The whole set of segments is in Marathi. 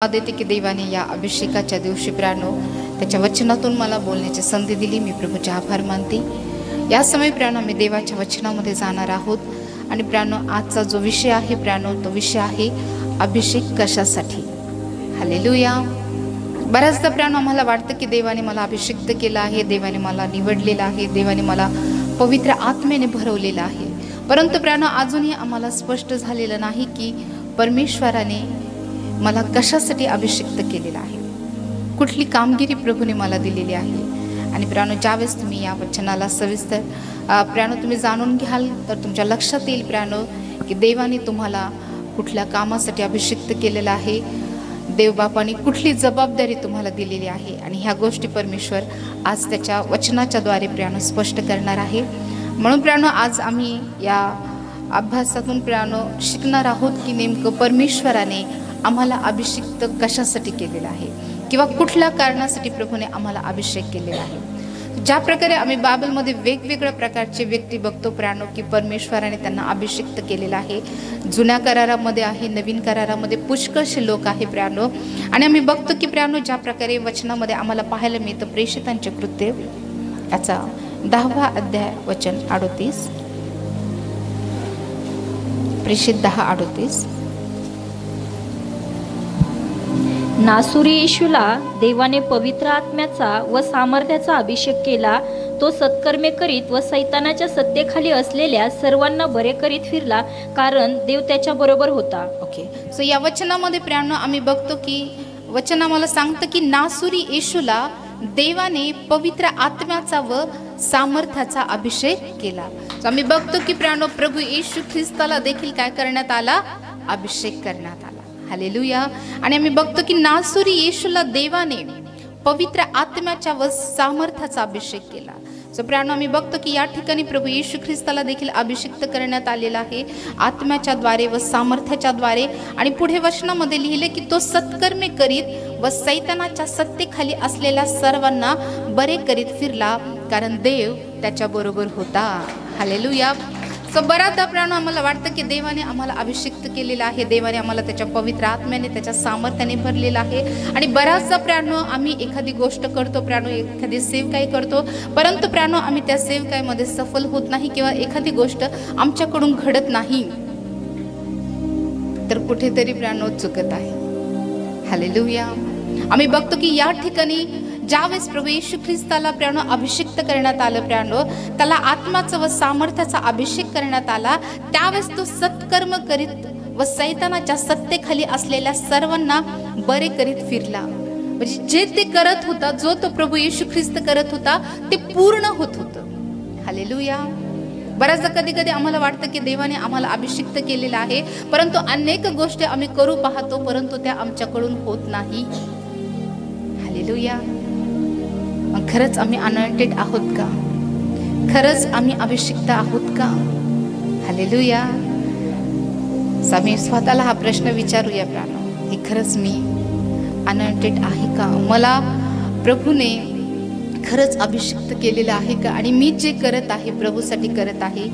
देते की देवाने या अभिषेकाच्या दिवशी प्राणो त्याच्या वचनातून मला बोलण्याची संधी दिली। मी प्रभूचे आभार मानते। या समय प्राणो मी देवाच्या वचनामध्ये जाणार आहोत आणि प्राणो आजचा जो विषय आहे प्राणो तो विषय आहे अभिषेक कशासाठी। हालेलुया। बऱ्याचदा प्राणो आम्हाला वाटतं की देवाने मला अभिषेक केला आहे, देवाने मला निवडलेला आहे, देवाने मला पवित्र आत्म्याने भरवलेला आहे। परंतु प्राणो अजूनही आम्हाला स्पष्ट झालेलं नाही की परमेश्वराने मला कशासाठी अभिषेक केलेला आहे, कुठली कामगिरी प्रभूने मला दिलेली आहे। आणि प्राणो ज्यावेळेस तुम्ही या वचनाला सविस्तर प्राणो तुम्ही जाणून घ्याल तर तुमच्या लक्षात येईल प्राणो की देवाने तुम्हाला कुठल्या कामासाठी अभिषेक केलेला आहे, देवबापाने कुठली जबाबदारी तुम्हाला दिलेली आहे आणि ह्या गोष्टी परमेश्वर आज त्याच्या वचनाच्या द्वारे प्राणो स्पष्ट करणार आहे। म्हणून प्राणो आज आम्ही या अभ्यासातून प्राणो शिकणार आहोत की नेमकं परमेश्वराने आम्हाला अभिषेक कशासाठी केलेला आहे किंवा कुठल्या कारणासाठी प्रभूने आम्हाला अभिषेक केलेला आहे। ज्या प्रकारे आम्ही बायबलमध्ये वेगवेगळ्या प्रकारचे व्यक्ती बघतो प्राणो की परमेश्वराने त्यांना अभिषेक केलेला आहे। जुन्या करारामध्ये आहे, नवीन करारामध्ये पुष्कळसे लोक आहे प्राणो। आणि आम्ही बघतो की प्राणो ज्या प्रकारे वचनामध्ये आम्हाला पाहायला मिळतं प्रेषितांचे कृत्य याचा 10वा अध्याय वचन 38, प्रेषित 10:38। नासुरी येशूला देवाने पवित्र आत्म्याचा व सामर्थ्याचा अभिषेक केला। तो सत्कर्मे करीत व सैतानाच्या सत्तेखाली असलेल्या सर्वांना बरे करीत फिरला, कारण देव त्याच्या बरोबर होता। ओके, सो या वचनामध्ये प्राणो आम्ही बघतो की वचन आम्हाला सांगतं की नासुरी येशूला देवाने पवित्र आत्म्याचा व सामर्थ्याचा अभिषेक केला। सो आम्ही बघतो की प्राणो प्रभू येशू ख्रिस्ताला देखील काय करण्यात आला, अभिषेक करण्यात आला। हालेलुया। आणि आम्ही बघतो की नासुरी येशूला देवाने पवित्र आत्म्याच्या व सामर्थ्याचा अभिषेक केला। सो प्राणो आम्ही बघतो की या ठिकाणी प्रभू येशू ख्रिस्ताला देखील अभिषेक करण्यात आलेला आहे आत्म्याच्या द्वारे व सामर्थ्याच्या द्वारे। आणि पुढे वचनामध्ये लिहिले की तो सत्कर्मे करीत व सैतानाच्या सत्तेखाली असलेल्या सर्वांना बरे करीत फिरला, कारण देव त्याच्या बरोबर होता। हालेलुया। सो बऱ्याचदा प्राणो आम्हाला वाटतं की देवाने आम्हाला अभिषेक केलेला आहे, देवाने आम्हाला त्याच्या पवित्र आत्म्याने त्याच्या सामर्थ्याने भरलेला आहे। आणि बऱ्याचदा प्राणो आम्ही एखादी गोष्ट करतो प्राणो, एखादी सेवकाई करतो, परंतु प्राणो आम्ही त्या सेवकाईमध्ये सफल होत नाही किंवा एखादी गोष्ट आमच्याकडून घडत नाही, तर कुठेतरी प्राणो चुकत आहे। हालेलुया। आम्ही बघतो की या ठिकाणी ज्यावेळेस प्रभू येशू ख्रिस्ताला प्राणो अभिषेक करण्यात आलं प्राणो, त्याला आत्माचा व सामर्थ्याचा अभिषेक करण्यात आला, त्यावेळेस तो सत्कर्म करीत व सैतानाच्या सत्तेखाली असलेल्या सर्वांना बरे करीत फिरला। म्हणजे जे ते करत होता, जो तो प्रभू येशू ख्रिस्त करत होता ते पूर्ण होत होतं। हालेलुया। बऱ्याचदा कधी कधी आम्हाला वाटतं की देवाने आम्हाला अभिषेक केलेला आहे, परंतु अनेक गोष्टी आम्ही करू पाहतो परंतु त्या आमच्याकडून होत नाही। हालेलुया। खरंच आम्ही अनॉइंटेड आहोत का? खरंच आम्ही अभिषिक्त आहोत का? हालेलुया। आम्ही स्वतःला हा प्रश्न विचारूया प्राणो की खरंच मी अनॉइंटेड आहे का? मला प्रभूने खरंच अभिषिक्त केलेलं आहे का? आणि मी जे करत आहे प्रभूसाठी करत आहे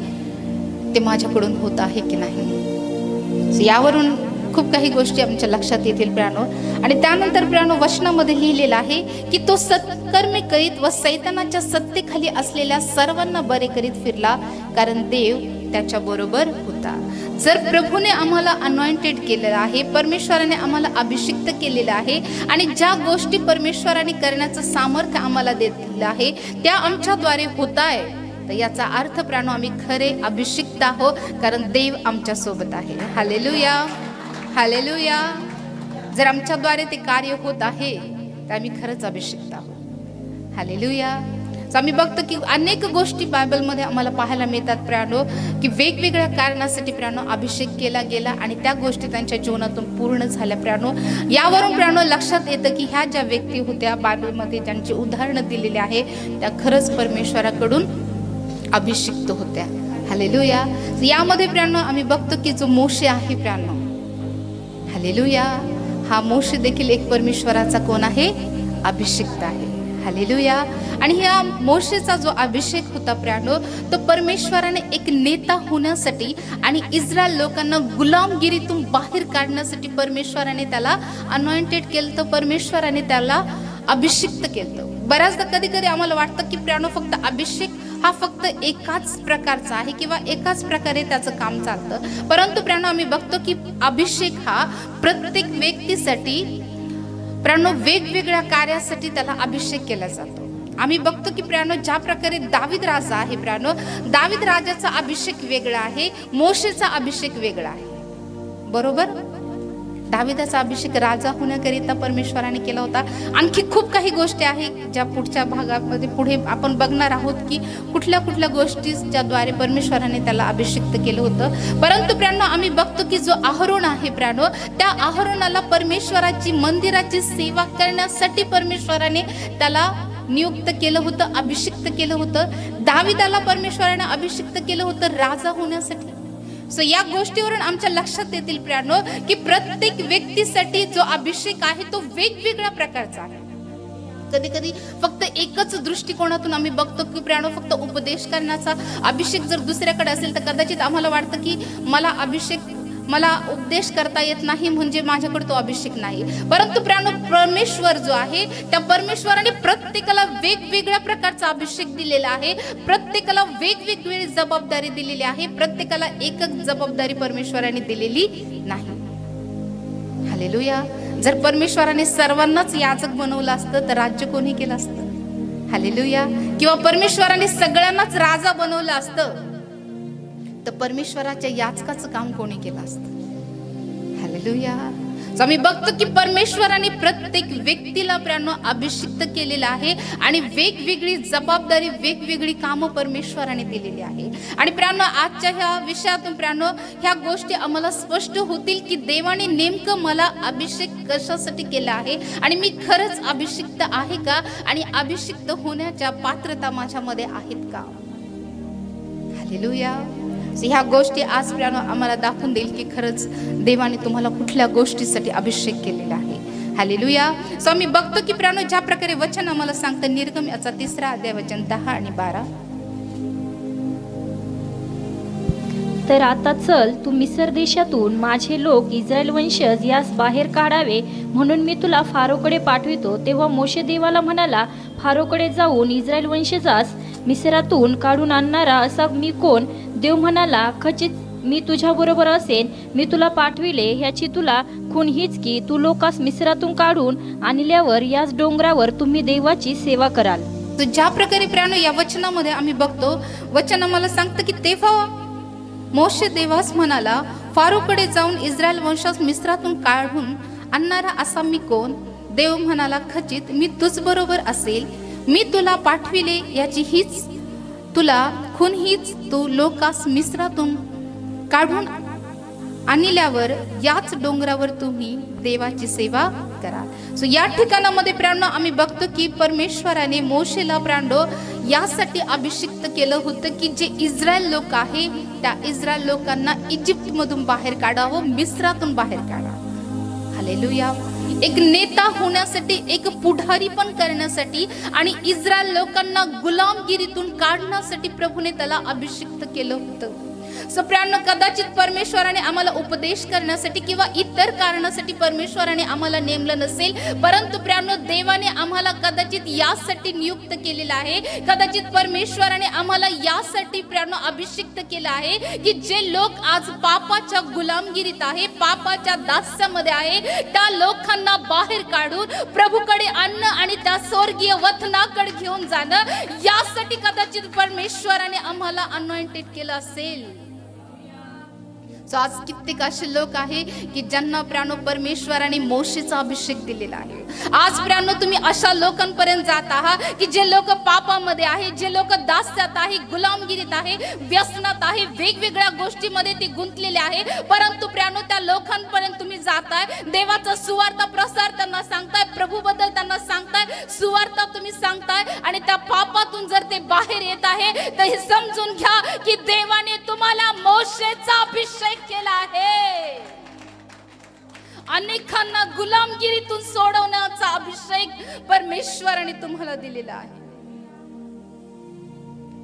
ते माझ्याकडून होत आहे की नाही? यावरून खूप काही गोष्टी आमच्या लक्षात येतील प्राणो। आणि त्यानंतर प्राणो वचनामध्ये लिहिलेलं आहे की तो सत्कर्मे करीत व सैतानाच्या सत्तेखाली असलेल्या सर्वांना बरे करीत फिरला, कारण देव त्याच्या बरोबर होता। जर प्रभूने आम्हाला अनॉइंटेड केलेलं आहे, परमेश्वराने आम्हाला अभिषिक्त केलेलं आहे आणि ज्या गोष्टी परमेश्वराने करण्याचं सामर्थ्य आम्हाला दिलेलं आहे त्या आमच्याद्वारे होत आहे, तर याचा अर्थ प्राणो आम्ही खरे अभिषिक्त आहोत, कारण देव आमच्या सोबत आहे। हालेलुया। हालेलुया। जर आमच्याद्वारे ते कार्य होत आहे तर आम्ही खरंच अभिषिक्त आहोत। हालेलुया। आम्ही बघतो की अनेक गोष्टी बायबलमध्ये आम्हाला पाहायला मिळतात प्राणो की वेगवेगळ्या कारणासाठी प्राणो अभिषेक केला गेला आणि त्या गोष्टी त्यांच्या जीवनातून पूर्ण झाल्या प्राणो। यावरून प्राणो लक्षात येतं की ह्या ज्या व्यक्ती होत्या बायबलमध्ये ज्यांची उदाहरणं दिलेली आहे त्या खरंच परमेश्वराकडून अभिषिक्त होत्या। हालेलुया। यामध्ये प्राणो आम्ही बघतो की जो मोशे आहे प्राणो, हालेलुया, हा मोशे देखील एक परमेश्वराचा कोण आहे, अभिषिक्त आहे। हालेलुया. आणि ह्या मोशेचा जो अभिषेक होता प्रियानो, तो परमेश्वराने एक नेता होण्यासाठी आणि इस्रायल लोकांना गुलामगिरीतून बाहेर काढण्यासाठी परमेश्वराने त्याला अनॉइंटेड केलं, तर परमेश्वराने त्याला अभिषिक्त केलं. बऱ्याचदा कधी कधी आम्हाला वाटतं की प्रियानो फक्त अभिषेक हा फक्त एकाच प्रकारचा आहे किंवा एकाच प्रकारे त्याचं काम चालतं, परंतु प्रियानो आम्ही बघतो की अभिषेक हा प्रत्येक व्यक्तीसाठी प्रियानो वेगवेगळ्या कार्यासाठी त्याला अभिषेक केला जातो. आम्ही बघतो की प्रियानो ज्या प्रकारे दावीद राजा आहे प्रियानो, दावीद राजाचा अभिषेक वेगळा आहे, मोशेचा अभिषेक वेगळा आहे. बरोबर, दाविदाचा अभिषेक राजा होण्याकरिता परमेश्वराने केला होता. आणखी खूप काही गोष्टी आहेत ज्या पुढच्या भागामध्ये पुढे आपण बघणार आहोत की कुठल्या कुठल्या गोष्टी ज्याद्वारे परमेश्वराने त्याला अभिषिक्त केलं होतं. परंतु प्रियानो आम्ही बघतो की जो अहरोन आहे प्रियानो, त्या अहरोनाला परमेश्वराची मंदिराची सेवा करण्यासाठी परमेश्वराने त्याला नियुक्त केलं होतं, अभिषिक्त केलं होतं. दाविदाला परमेश्वराने अभिषिक्त केलं होतं राजा होण्यासाठी. सो या गोष्टीवरून आमच्या लक्षात येतील प्रियानो की प्रत्येक व्यक्तीसाठी जो अभिषेक आहे तो वेगवेगळ्या प्रकारचा आहे. कधी कधी फक्त एकच दृष्टिकोनातून आम्ही बघतो की प्रियानो फक्त उपदेश करण्याचा अभिषेक जर दुसऱ्याकडे असेल तर कदाचित आम्हाला वाटतं की मला उपदेश करता येत नाही म्हणजे माझ्याकडे तो अभिषेक नाही. परंतु प्रियानो परमेश्वर जो आहे त्या परमेश्वराने प्रत्येकाला वेगवेगळ्या प्रकारचा अभिषेक दिलेला आहे, प्रत्येकाला वेगवेगळी जबाबदारी दिलेली आहे, प्रत्येकाला एकच जबाबदारी परमेश्वराने दिलेली नाही. हालेलुया. जर परमेश्वराने सर्वांनाच याजक बनवलं असतं तर राज्य कोणी केलं असतं? हालेलुया. किंवा परमेश्वराने सगळ्यांनाच राजा बनवलं असतं तर परमेश्वराच्या याचकाचं काम कोणी केलं असतं? हालेलुया. आम्ही बघतो की परमेश्वराने प्रत्येक व्यक्तीला प्रियानो अभिषिक्त केलेला आहे आणि वेगवेगळी जबाबदारी, वेगवेगळी कामं परमेश्वराने दिलेली आहे. आणि प्रियानो आजच्या ह्या विषयातून प्रियानो ह्या गोष्टी आम्हाला स्पष्ट होतील की देवाने नेमकं मला अभिषेक कशासाठी केला आहे आणि मी खरंच अभिषिक्त आहे का आणि अभिषिक्त होण्याच्या पात्रता माझ्यामध्ये आहेत का? हालेलुया. ह्या गोष्टी आज प्रियानो आम्हाला दाखवून देईल की खरंच देवाने तुम्हाला कुठल्या गोष्टीसाठी अभिषेक केलेला आहे. हालेलुया. सो आम्ही बघतो की प्रियानो ज्या प्रकारे वचन आम्हाला सांगतं निर्गम याचा 3 अध्याय वचन 10 आणि 12. तर आता चल, तू मिस्र देशातून माझे लोक इस्रायल वंशज यास बाहेर काढावे म्हणून मी तुला फारोकडे पाठवितो. तेव्हा मोशे देवाला म्हणाला, फारोकडे जाऊन इस्रायल वंशजास मिस्रातून काढून आणणारा असा मी कोण? देव म्हणाला, खचित मी तुझ्या बरोबर असेन, मी तुला पाठविले ह्याची तुला खूण हीच की तू लोकास मिस्रातून काढून आणल्यावर याच डोंगरावर तुम्ही देवाची सेवा कराल. तर ज्या प्रकारे प्रियानो या वचनामध्ये आम्ही बघतो, वचन आम्हाला सांगतं की तेव्हा मोशे देवास म्हणाला, फारोकडे जाऊन इस्रायल वंशास मिस्रातून काढून आणणारा असा मी कोण? देव म्हणाला, खचित मी तुझ बरोबर असेल, मी तुला पाठविले याची हीच तुला खूण हीच तू लोकास मिस्रातून काढून आणल्यावर याच डोंगरावर तुम्ही देवाची सेवा करा. सो या ठिकाणामध्ये प्रियानो आम्ही बघतो की परमेश्वराने मोशेला प्रियानो यासाठी अभिषिक्त केलं होतं की जे इस्रायल लोक आहे त्या इस्रायल लोकांना इजिप्त मधून बाहेर काढावं, मिस्रातून बाहेर काढावं. हालेलुया. एक नेता होण्यासाठी, एक पुढारी पण करण्यासाठी आणि इस्रायल लोकांना गुलामगिरीतून काढण्यासाठी प्रभूने त्याला अभिषिक्त केलं होतं. सो प्रियानो कदाचित परमेश्वराने आम्हाला उपदेश करण्यासाठी किंवा इतर कारणासाठी परमेश्वराने आम्हाला नेमलं नसेल, परंतु प्रियानो देवाने आम्हाला कदाचित यासाठी नियुक्त केलेलं आहे. कदाचित परमेश्वराने आम्हाला यासाठी प्रियानो अभिषिक्त केलं आहे की जे लोक आज पापाच्या गुलामगिरीत आहे, पापाच्या दास्यामध्ये आहे, त्या लोकांना बाहेर काढून प्रभूकडे आणणं आणि त्या स्वर्गीय वतनाकडे घेऊन जाणं, यासाठी कदाचित परमेश्वराने आम्हाला अनॉइंटेड केलं असेल. सो आज कित्येक असे लोक आहे की ज्यांना प्रियानो परमेश्वराने मोशेचा अभिषेक दिलेला आहे. आज प्रियानो तुम्ही अशा लोकांपर्यंत जात आहात की जे लोक पापामध्ये आहे, जे लोक दास्यात आहे, गुलामगिरीत आहे, व्यसनात आहे, वेगवेगळ्या गोष्टीमध्ये ते गुंतलेले आहे, परंतु प्रियानो त्या लोकांपर्यंत तुम्ही जाताय, देवाचा सुवार्ता प्रसार त्यांना सांगताय, प्रभूबद्दल त्यांना सांगताय, सुवार्ता तुम्ही सांगताय आणि त्या पापातून जर ते बाहेर येत आहे तर हे समजून घ्या की देवाने तुम्हाला मोशेचा अभिषेक केला आहे. अनेकांना गुलामगिरीतून सोडवण्याचा अभिषेक परमेश्वराने तुम्हाला दिलेला आहे.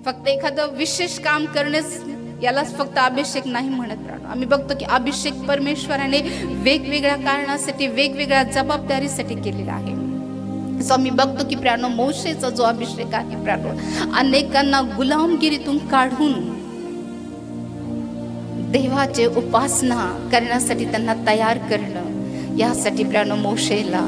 फक्त एखादं विशेष काम करण्यास यालाच फक्त अभिषेक नाही म्हणत राहतो. आम्ही बघतो की अभिषेक परमेश्वराने वेगवेगळ्या कारणासाठी, वेगवेगळ्या जबाबदारीसाठी केलेला आहे. सो आम्ही बघतो की प्राणो मोशेचा जो अभिषेक आहे प्राणो, अनेकांना गुलामगिरीतून काढून देवाचे उपासना करण्यासाठी त्यांना तयार करणं, यासाठी प्राणो मोशेला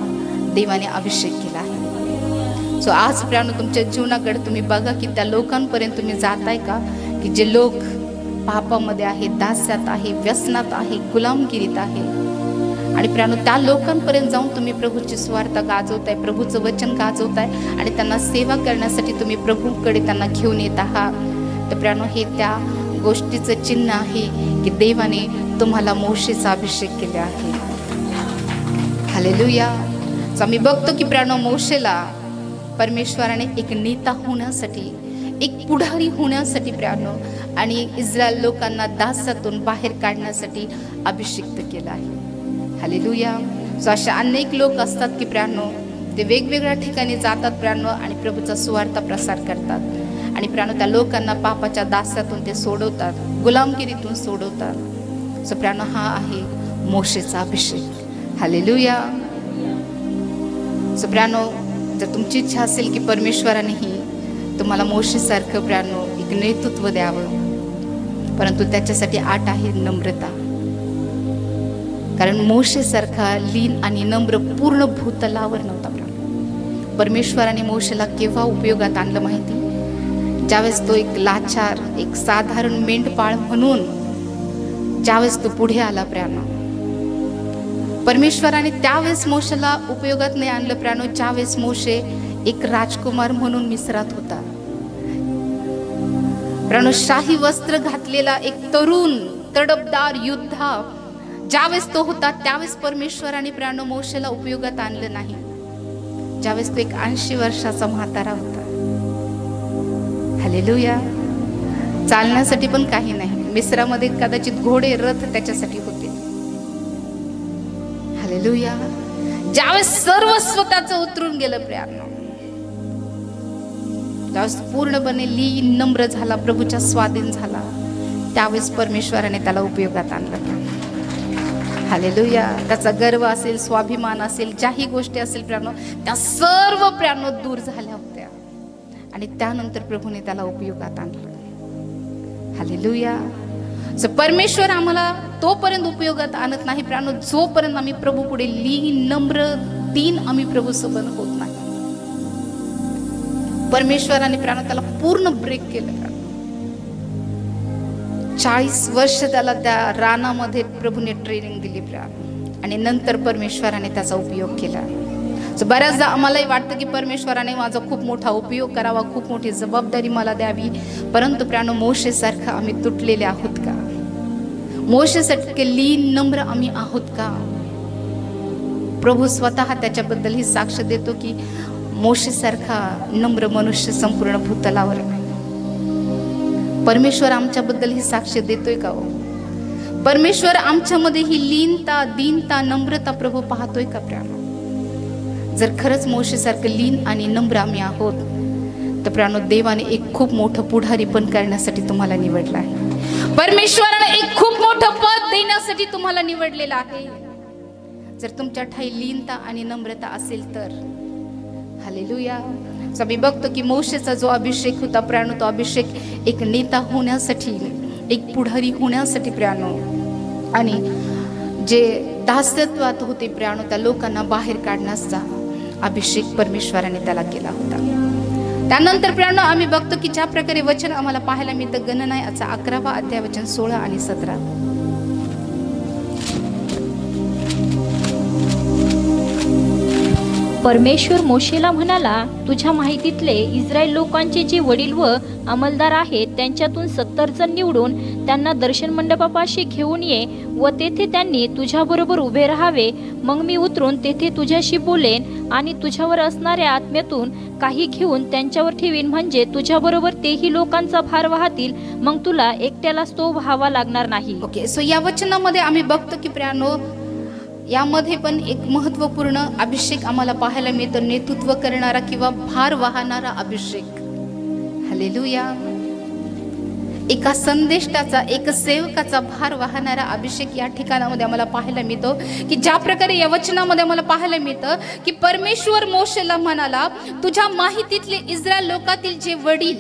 देवाने अभिषेक केला आहे. सो आज प्राणो तुमच्या जीवनाकडे तुम्ही बघा की त्या लोकांपर्यंत तुम्ही जाताय का, की जे लोक पापामध्ये आहे, दास्यात आहे, व्यसनात आहे, गुलामगिरीत आहे. आणि प्राणो त्या लोकांपर्यंत जाऊन तुम्ही प्रभूची सुवार्ता गाजवताय, प्रभूचं वचन गाजवताय आणि त्यांना सेवा करण्यासाठी तुम्ही प्रभूकडे त्यांना घेऊन येत आहात. तर प्राणो हे त्या गोष्टीचं चिन्ह आहे की देवाने तुम्हाला मोशेचा अभिषेक केला आहे. हालेलुया. आम्ही बघतो की प्राणो मोशेला परमेश्वराने एक नेता होण्यासाठी, एक पुढारी होण्यासाठी प्राणो आणि इस्रायल लोकांना दास्यातून बाहेर काढण्यासाठी अभिषिक्त केला आहे. हालेलुया. सो अशा अनेक लोक असतात की प्राणो ते वेगवेगळ्या ठिकाणी जातात प्राणो आणि प्रभूचा सुवार्ता प्रसार करतात आणि प्राणो त्या लोकांना पापाच्या दास्यातून ते सोडवतात, गुलामगिरीतून सोडवतात. सो प्राणो हा आहे मोशेचा अभिषेक. हालेलुया. सो प्राणो जर तुमची इच्छा असेल की परमेश्वरानेही तुम्हाला मोशेसारखं प्राणो एक नेतृत्व द्यावं, परंतु त्याच्यासाठी आट आहे नम्रता. कारण मोशेसारखा लीन आणि नम्र पूर्ण भूतलावर नव्हता प्राणो. परमेश्वराने मोशेला केव्हा उपयोगात आणलं माहिती? ज्यावेळेस तो एक लाचार, एक साधारण मेंढपाळ म्हणून ज्यावेळेस तो पुढे आला प्राणो, परमेश्वराने त्यावेळेस मोशेला उपयोगात नाही आणलं प्राणो, ज्यावेळेस मोशे एक राजकुमार म्हणून मिसरात होता प्राणो. शाही वस्त्र घातलेला एक तरुण तडफदार योद्धा ज्यावेळेस तो होता, त्यावेळेस परमेश्वराने प्राणो मोशेला उपयोगात आणलं नाही. ज्यावेळेस तो एक 80 वर्षाचा म्हातारा होता. हालेलुया. चालण्यासाठी पण काही नाही, मिस्रामध्ये कदाचित घोडे, रथ त्याच्यासाठी होते. हालेलुया. ज्यावेळेस सर्व स्वतःचं उतरून गेलं प्राणो, ज्यावेळेस पूर्णपणे लीन नम्र झाला, प्रभूच्या स्वाधीन झाला, त्यावेळेस परमेश्वराने त्याला उपयोगात आणलं. हालेलुया. त्याचा गर्व असेल, स्वाभिमान असेल, ज्याही गोष्टी असेल प्राणो, त्या सर्व प्राणो दूर झाल्या होत्या आणि त्यानंतर प्रभूने त्याला उपयोगात आणलं. हालेलुया. सो परमेश्वर आम्हाला तोपर्यंत उपयोगात आणत नाही प्राणो जोपर्यंत आम्ही प्रभू पुढे लीन नम्र दीन आम्ही प्रभू सोबत होत नाही. परमेश्वराने प्राणो त्याला पूर्ण ब्रेक केलं. 40 वर्ष त्याला त्या रानामध्ये प्रभूने ट्रेनिंग दिली आणि नंतर परमेश्वराने त्याचा उपयोग केला. बऱ्याचदा आम्हालाही वाटतं की परमेश्वराने माझा खूप मोठा उपयोग करावा, खूप मोठी जबाबदारी मला द्यावी, परंतु प्राणो मोशेसारखं आम्ही तुटलेले आहोत का? मोशेसारखे लीन नम्र आम्ही आहोत का? प्रभू स्वतः त्याच्याबद्दल ही साक्ष देतो की मोशेसारखा नम्र मनुष्य संपूर्ण भूतलावर नाही. परमेश्वर आमच्याबद्दल ही साक्ष देतोय का हो? परमेश्वर आमच्यामध्ये ही लीनता, दीनता, नम्रता प्रभू पाहतोय का प्राणो? जर खरंच मोशेसारखं लीन आणि नम्र आम्ही आहोत तर प्राणो देवाने एक खूप मोठं पुढारी पण करण्यासाठी तुम्हाला निवडलं आहे. परमेश्वराने एक खूप मोठं पद देण्यासाठी तुम्हाला निवडलेलं आहे. जर तुमच्या ठाई लीनता आणि नम्रता असेल तर. हालेलुया. आम्ही बघतो की मोशेचा जो अभिषेक होता प्राणो, तो अभिषेक एक नेता होण्यासाठी, एक पुढारी होण्यासाठी प्राणो, आणि जे दास्यत्वात होते प्राणो त्या लोकांना बाहेर काढण्याचा अभिषेक परमेश्वराने त्याला केला होता. त्यानंतर प्राणो आम्ही बघतो की ज्या प्रकारे वचन आम्हाला पाहायला मिळतं गणनायाचा 11वा अध्याय वचन 16 आणि 17. परमेश्वर मोशेला म्हणाला, तुझ्या माहितीतले इस्रायल लोकांचे जे वडील व अंमलदार आहेत त्यांच्यातून 70 जण निवडून त्यांना दर्शन मंडपापाशी घेऊन ये व तेथे त्यांनी तुझ्याबरोबर उभे राहावे. मग मी उतरून तेथे तुझ्याशी बोलेन आणि तुझ्यावर असणाऱ्या आत्म्यातून काही घेऊन त्यांच्यावर ठेवीन, म्हणजे तुझ्याबरोबर तेही लोकांचा भार वाहतील. मग तुला एकट्यालाच तो व्हावा लागणार नाही. ओके. सो या वचनामध्ये आम्ही बघतो की प्राणो यामध्ये पण एक महत्त्वपूर्ण अभिषेक आम्हाला पाहायला मिळतो, नेतृत्व करणारा किंवा भार वाहणारा अभिषेक. हालेलुया. एका संदेष्टाचा, एक सेवकाचा भार वाहणारा अभिषेक या ठिकाणामध्ये आम्हाला पाहायला मिळतो. की ज्या प्रकारे या वचनामध्ये आम्हाला पाहायला मिळतं की परमेश्वर मोशेला म्हणाला, तुझ्या माहितीतले इस्रायल लोकातील जे वडील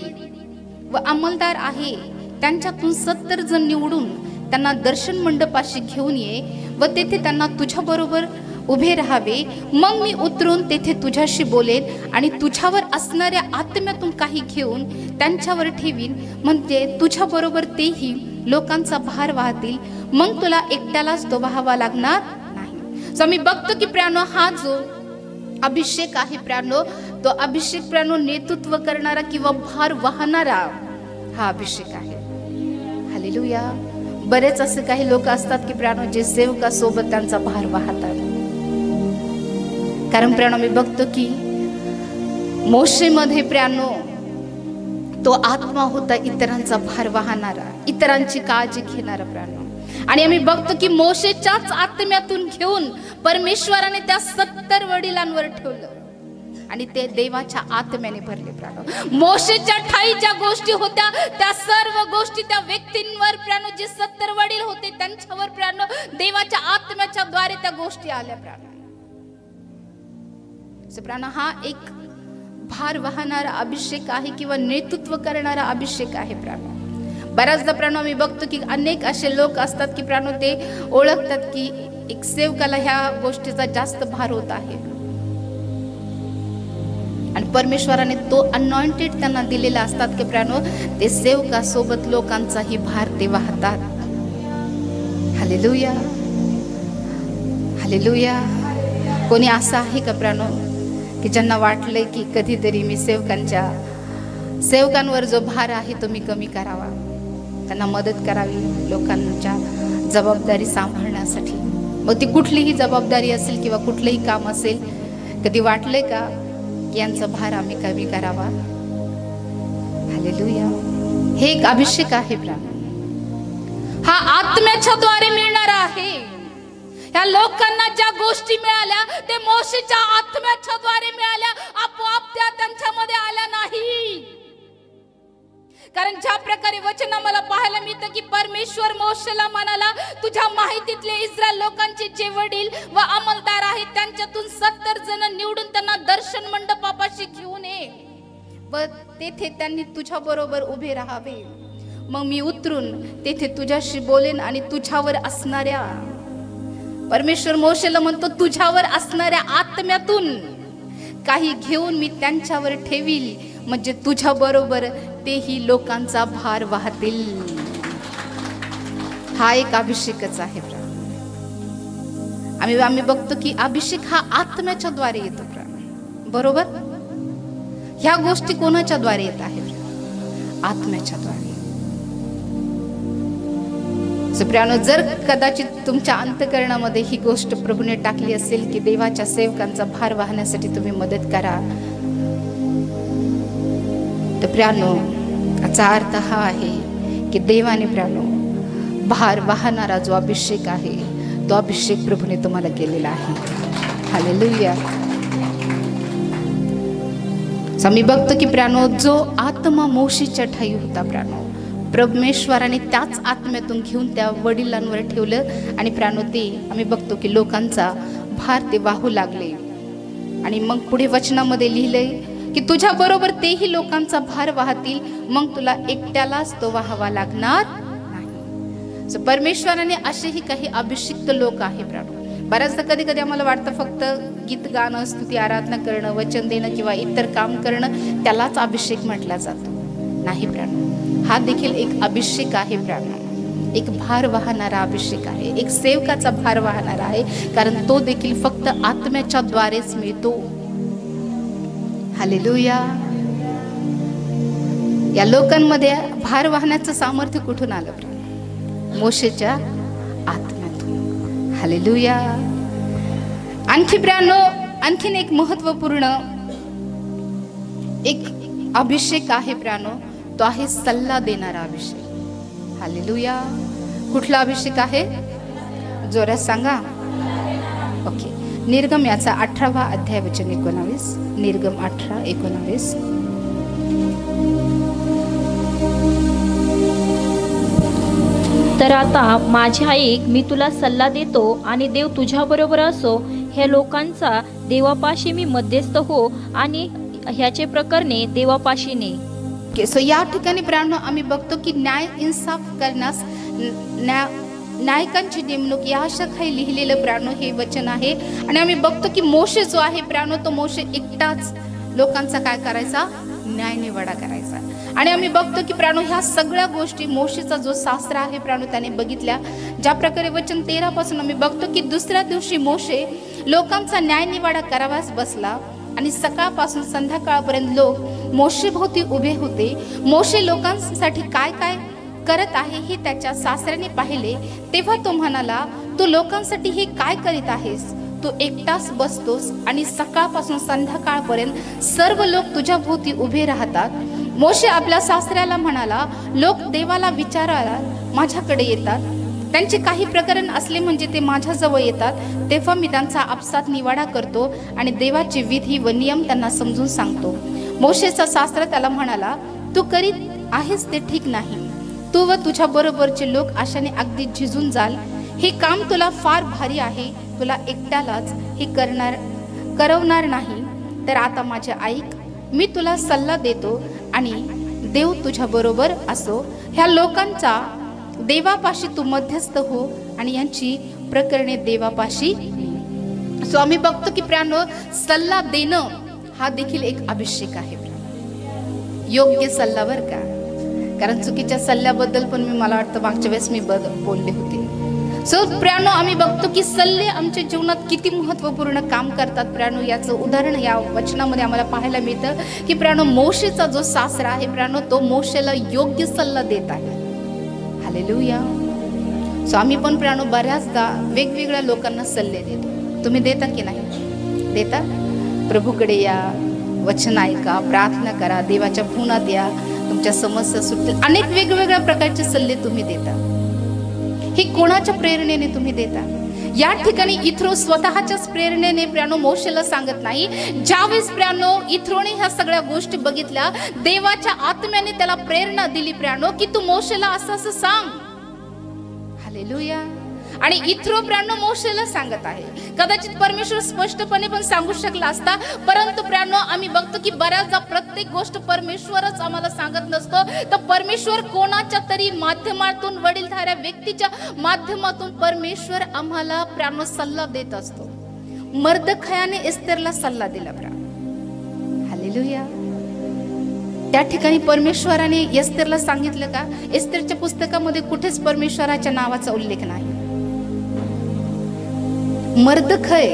व अंमलदार आहे त्यांच्यातून 70 जण निवडून त्यांना दर्शन मंडपाशी घेऊन ये व तेथे त्यांना तुझ्या बरोबर उभे राहावे. मग मी उतरून तेथे तुझ्याशी बोलेन आणि तुझ्यावर असणाऱ्या आत्म्यातून काही घेऊन त्यांच्यावर ठेवीन, म्हणजे तुझ्या बरोबर तेही लोकांचा भार वाहतील. मग तुला एकट्यालाच तो वाहावा लागणार नाही. सो मी बघतो की प्रियानो, हा जो अभिषेक आहे प्रियानो, तो अभिषेक प्रियानो नेतृत्व करणारा किंवा भार वाहणारा हा अभिषेक आहे. हालेलुया. बरेच असे काही लोक असतात की प्रियानो जे सेवकासोबत त्यांचा भार वाहतात. कारण प्रियानो मी बघतो की मोशेमध्ये प्रियानो तो आत्मा होता इतरांचा भार वाहणारा, इतरांची काळजी घेणारा प्रियानो. आणि आम्ही बघतो की मोशेच्याच आत्म्यातून घेऊन परमेश्वराने त्या 70 वडिलांवर ठेवलं आणि ते देवाच्या आत्म्याने भरले प्रियानो. मोशेच्या ठाई ज्या गोष्टी होत्या त्या सर्व गोष्टी त्या व्यक्तींवर प्रियानो, जे 70 वडील होते त्यांच्यावर प्रियानो देवाच्या आत्म्याच्या द्वारे त्या गोष्टी आल्या प्रियानो. प्रियानो हा एक भार वाहणारा अभिषेक आहे किंवा नेतृत्व करणारा अभिषेक आहे प्रियानो. बऱ्याचदा प्रियानो मी बघतो की अनेक असे लोक असतात की प्रियानो ते ओळखतात की एक सेवकाला ह्या गोष्टीचा जास्त भार होत आहे आणि परमेश्वराने तो अनॉइंटेड त्यांना दिलेला असतात की प्रियानो ते सेवकासोबत लोकांचाही भार ते वाहतात. हालेलुया. हालेलुया. कोणी असं आहे का प्रियानो की ज्यांना वाटलंय की कधीतरी मी सेवकांवर जो भार आहे तो मी कमी करावा, त्यांना मदत करावी लोकांच्या जबाबदारी सांभाळण्यासाठी, मग ती कुठलीही जबाबदारी असेल किंवा कुठलंही काम असेल, कधी वाटलंय का की यांचा भार आम्ही कमी करावा? हालेलुया. हे एक अभिषेक आहे प्रियानो, हा आत्म्याच्या द्वारे मिळणारा आहे. या लोकांना ज्या गोष्टी मिळाल्या ते मोशेच्या आत्म्याच्या द्वारे मिळाल्या, आपोआप त्या त्यांच्यामध्ये आल्या नाही. कारण ज्या प्रकारे वचन मला पाहायला मिळतं की परमेश्वर मोशेला म्हणाला, तुझ्या माहितीतले इस्रायल लोकांचे जे वडील व अंमलदार आहेत त्यांच्यातून 70 जण निवडून त्यांना दर्शन मंडपापाशी घेऊन ये व तेथे त्यांनी तुझ्या बरोबर उभे राहावे. मग मी उतरून तेथे तुझ्याशी बोलेन आणि तुझ्यावर असणाऱ्या, परमेश्वर मोशेला म्हणतो, तुझ्यावर असणाऱ्या आत्म्यातून काही घेऊन मी त्यांच्यावर ठेवील, म्हणजे तुझ्या बरोबर तेही लोकांचा भार वाहतील. हा एक अभिषेकच आहे. आम्ही बघतो की अभिषेक हा आत्म्याच्या द्वारे येतो बरोबर. ह्या गोष्टी कोणाच्या द्वारे येत आहेत? आत्म्याच्या द्वारे. प्रियानो, जर कदाचित तुमच्या अंतःकरणामध्ये ही गोष्ट प्रभूने टाकली असेल की देवाच्या सेवकांचा भार वाहण्यासाठी तुम्ही मदत करा, तर प्रियानो याचा अर्थ हा आहे की देवाने प्रियानो भार वाहणारा जो अभिषेक आहे तो अभिषेक प्रभूने तुम्हाला केलेला आहे. हालेलुया. आम्ही बघतो की प्रियानो जो आत्मा मोशेच्या ठाई होता प्रियानो, परमेश्वराने त्याच आत्म्यातून घेऊन त्या वडिलांवर ठेवलं आणि प्रियानो ते आम्ही बघतो की लोकांचा भार ते वाहू लागले. आणि मग पुढे वचनामध्ये लिहिलंय की तुझ्या बरोबर तेही लोकांचा भार वाहतील, मग तुला एकट्यालाच तो वाहावा लागणार नाही. परमेश्वराने असेही काही अभिषिक्त लोक आहे प्रियानो. बऱ्याचदा कधी कधी आम्हाला वाटतं फक्त गीत गाणं, स्तुती आराधना करणं, वचन देणं किंवा इतर काम करणं त्यालाच अभिषेक म्हटला जातो. नाही प्रियानो, हा देखील एक अभिषेक आहे प्रियानो, एक भार वाहणारा अभिषेक आहे, एक सेवकाचा भार वाहणारा आहे, कारण तो देखील फक्त आत्म्याच्या द्वारेच मिळतो. हालेलुया. या लोकांमध्ये भार वाहण्याचं सामर्थ्य कुठून आलं? मोशेच्या आत्म्यातून. हालेलुया. आणखी प्रियानो, आणखीन एक महत्वपूर्ण एक अभिषेक आहे प्रियानो, तो आहे सल्ला देणारा अभिषेक. हालेलुया. कुठला अभिषेक आहे? जोरात सांगा. ओके, निर्गम याचा 18वा अध्याय वचन 19. निर्गम 18:19. तर आता माझे ऐक, मी तुला सल्ला देतो आणि देव तुझ्याबरोबर असो. ह्या लोकांचा देवापाशी मी मध्यस्थ हो आणि ह्याचे प्रकरणे देवापाशी ने. ओके, सो या ठिकाणी प्रियांनो आम्ही बघतो की न्याय इन्साफ करण्यास नायकांची नेमणूक या अशा काही लिहिलेलं प्रियांनो हे वचन आहे. आणि आम्ही बघतो की मोशे जो आहे प्रियांनो, तो मोशे एकटाच लोकांचा काय करायचा, न्याय निवाडा करायचा. आणि आम्ही बघतो की प्रियांनो ह्या सगळ्या गोष्टी मोशेचा जो सासरा आहे प्रियांनो त्याने बघितल्या. ज्या प्रकारे वचन 13 पासून आम्ही बघतो की दुसऱ्या दिवशी मोशे लोकांचा न्याय निवाडा करावास बसला आणि सकाळपासून संध्याकाळपर्यंत लोक मोशेभोवती उभे होते. मोशे लोकांसाठी काय काय करत आहे हे त्याच्या सासऱ्याने पाहिले. तेव्हा तो म्हणाला, तू लोकांसाठी हे काय करीत आहेस? तू एकटाच बसतोस आणि सकाळपासून संध्याकाळपर्यंत सर्व लोक तुझ्या भोवती उभे राहतात. मोशे आपल्या सासऱ्याला म्हणाला, लोक देवाला विचारायला माझ्याकडे येतात. त्यांचे काही प्रकरण असले म्हणजे ते माझ्याजवळ येतात. तेव्हा मी त्यांचा आपसात निवाडा करतो आणि देवाचे विधी व नियम त्यांना समजून सांगतो. मोशेचा सासरा त्याला म्हणाला, तू करीत आहेस ते ठीक नाही. तू व तुझ्या बरोबरचे लोक आशाने अगदी झिजून जाल. हे काम तुला फार भारी आहे. तुला एकट्यालाच हे करवणार नाही. तर आता माझे ऐक, मी तुला सल्ला देतो आणि देव तुझ्या बरोबर असो. ह्या लोकांचा देवापाशी तू मध्यस्थ हो आणि यांची प्रकरणे देवापाशी. सो आम्ही बघतो की प्रियांनो, सल्ला देणं हा देखील एक अभिषेक आहे. योग्य सल्लावर का, कारण चुकीच्या सल्ल्याबद्दल पण मला वाटतं मागच्या वेळेस मी बोलले होते. सो प्रियांनो आम्ही बघतो की सल्ले आमच्या जीवनात किती महत्त्वपूर्ण काम करतात. प्रियांनो याचं उदाहरण या वचनामध्ये आम्हाला पाहायला मिळतं की प्रियांनो मोशेचा जो सासरा आहे प्रियांनो, तो मोशेला योग्य सल्ला देत आहे. हालेलुया. सो आम्ही पण प्रियांनो बऱ्याचदा वेगवेगळ्या लोकांना सल्ले देतो. तुम्ही देता की नाही देता? प्रभूकडे या, वचन ऐका, प्रार्थना करा, देवाच्या पुण्यात या, तुमच्या समस्या सुटतील. अनेक वेगवेगळ्या प्रकारचे सल्ले तुम्ही देता. हे कोणाच्या प्रेरणेने तुम्ही देता? या ठिकाणी इथ्रो स्वतःच्याच प्रेरणेने प्रियांनो मोशेला सांगत नाही. ज्यावेळेस प्रियांनो इथ्रोने ह्या सगळ्या गोष्टी बघितल्या, देवाच्या आत्म्याने त्याला प्रेरणा दिली प्रियांनो की तू मोशेला असं असं सांग. हालेलुया. आणि इथ्रो प्रियांनो मोशेला सांगत आहे. कदाचित परमेश्वर स्पष्टपणे पण सांगू शकला असता, परंतु प्रियांनो आम्ही बघतो की बऱ्याचदा प्रत्येक गोष्ट परमेश्वरच आम्हाला सांगत नसतो, तर परमेश्वर कोणाच्या तरी माध्यमातून, वडीलधाऱ्या व्यक्तीच्या माध्यमातून परमेश्वर आम्हाला प्रियांनो सल्ला देत असतो. मर्दखयाने एस्तेरला सल्ला दिला प्रियांनो. हालेलुया. त्या ठिकाणी परमेश्वराने एस्तेरला सांगितलं का? एस्तेरच्या पुस्तकामध्ये कुठेच परमेश्वराच्या नावाचा उल्लेख नाही. मर्दखय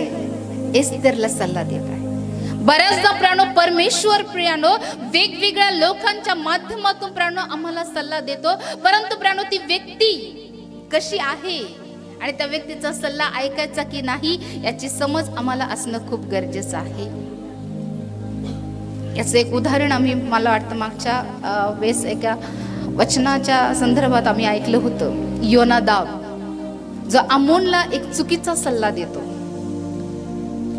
एस्तेरला सल्ला देत आहे. बऱ्याचदा प्रियांनो परमेश्वर प्रियांनो वेगवेगळ्या लोकांच्या माध्यमातून प्रियांनो आम्हाला सल्ला देतो, परंतु प्रियांनो ती व्यक्ती कशी आहे आणि त्या व्यक्तीचा सल्ला ऐकायचा की नाही याची समज आम्हाला असणं खूप गरजेचं आहे. याचं एक उदाहरण आम्ही मला वाटतं मागच्या वेळेस एका वचनाच्या संदर्भात आम्ही ऐकलं होतं. योनादाब जो आमोनला एक चुकीचा सल्ला देतो,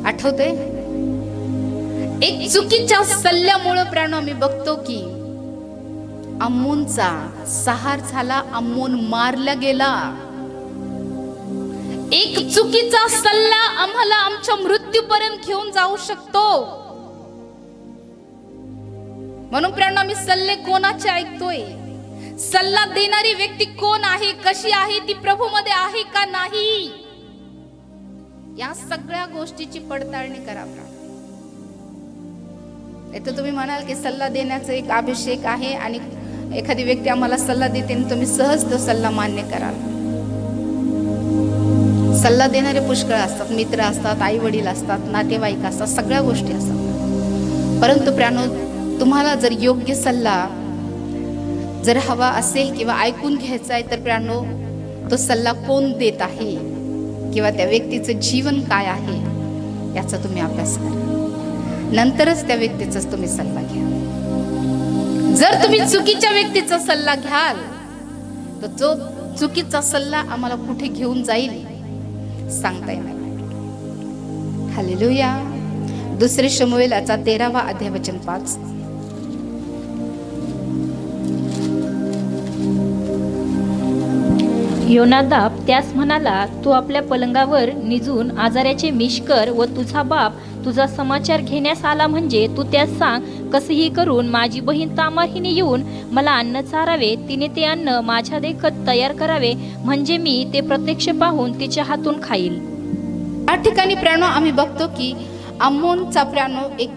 आठवतंय? एक चुकीच्या सल्ल्यामुळे प्रियांनो आम्ही बघतो की आमोनचा संहार झाला, आमोन मारला गेला. एक चुकीचा सल्ला आम्हाला आमच्या मृत्यूपर्यंत घेऊन जाऊ शकतो. म्हणून प्रियांनो आम्ही सल्ले कोणाचे ऐकतोय? सल्ला देणारी व्यक्ती कोण आहे, कशी आहे, ती प्रभूमध्ये आहे का नाही, या सगळ्या गोष्टीची पडताळणी करा. तर तुम्ही म्हणाल की सल्ला देण्याचा एक अभिषेक आहे आणि एखादी व्यक्ती आम्हाला सल्ला देते आणि तुम्ही सहज तो सल्ला मान्य कराल. सल्ला देणारे पुष्कळ असतात, मित्र असतात, आई वडील असतात, नातेवाईक असतात, सगळ्या गोष्टी असतात. परंतु प्रियांनो तुम्हाला जर योग्य सल्ला जर हवा असेल किंवा ऐकून घ्यायचा आहे, तर प्रियांनो तो सल्ला कोण देत आहे किंवा त्या व्यक्तीचं जीवन काय आहे याचा तुम्ही अभ्यास करा. नंतरच त्या व्यक्तीचाच तुम्ही सल्ला घ्या. जर तुम्ही चुकीच्या व्यक्तीचा सल्ला घ्याल तर तो चुकीचा सल्ला आम्हाला कुठे घेऊन जाईल सांगता येणार नाही. हालेलुया. दुसरे शमूएलाचा 13वा अध्याय वचन 5. योनादाब त्यास म्हणाला, तू आपल्या पलंगावर निजून आजाराचे मिश कर व तुझा बाप तुझा समाचार घेण्यास आला म्हणजे तू त्यास सांग, कसेही करून माझी बहीण तामार हिने येऊन मला अन्न चारावे, तिने ते अन्न माझ्या देखत तयार करावे, म्हणजे मी ते प्रत्यक्ष पाहून तिच्या हातून खाईल. या ठिकाणी प्राणो आम्ही बघतो की अम्मोनचा प्राणो एक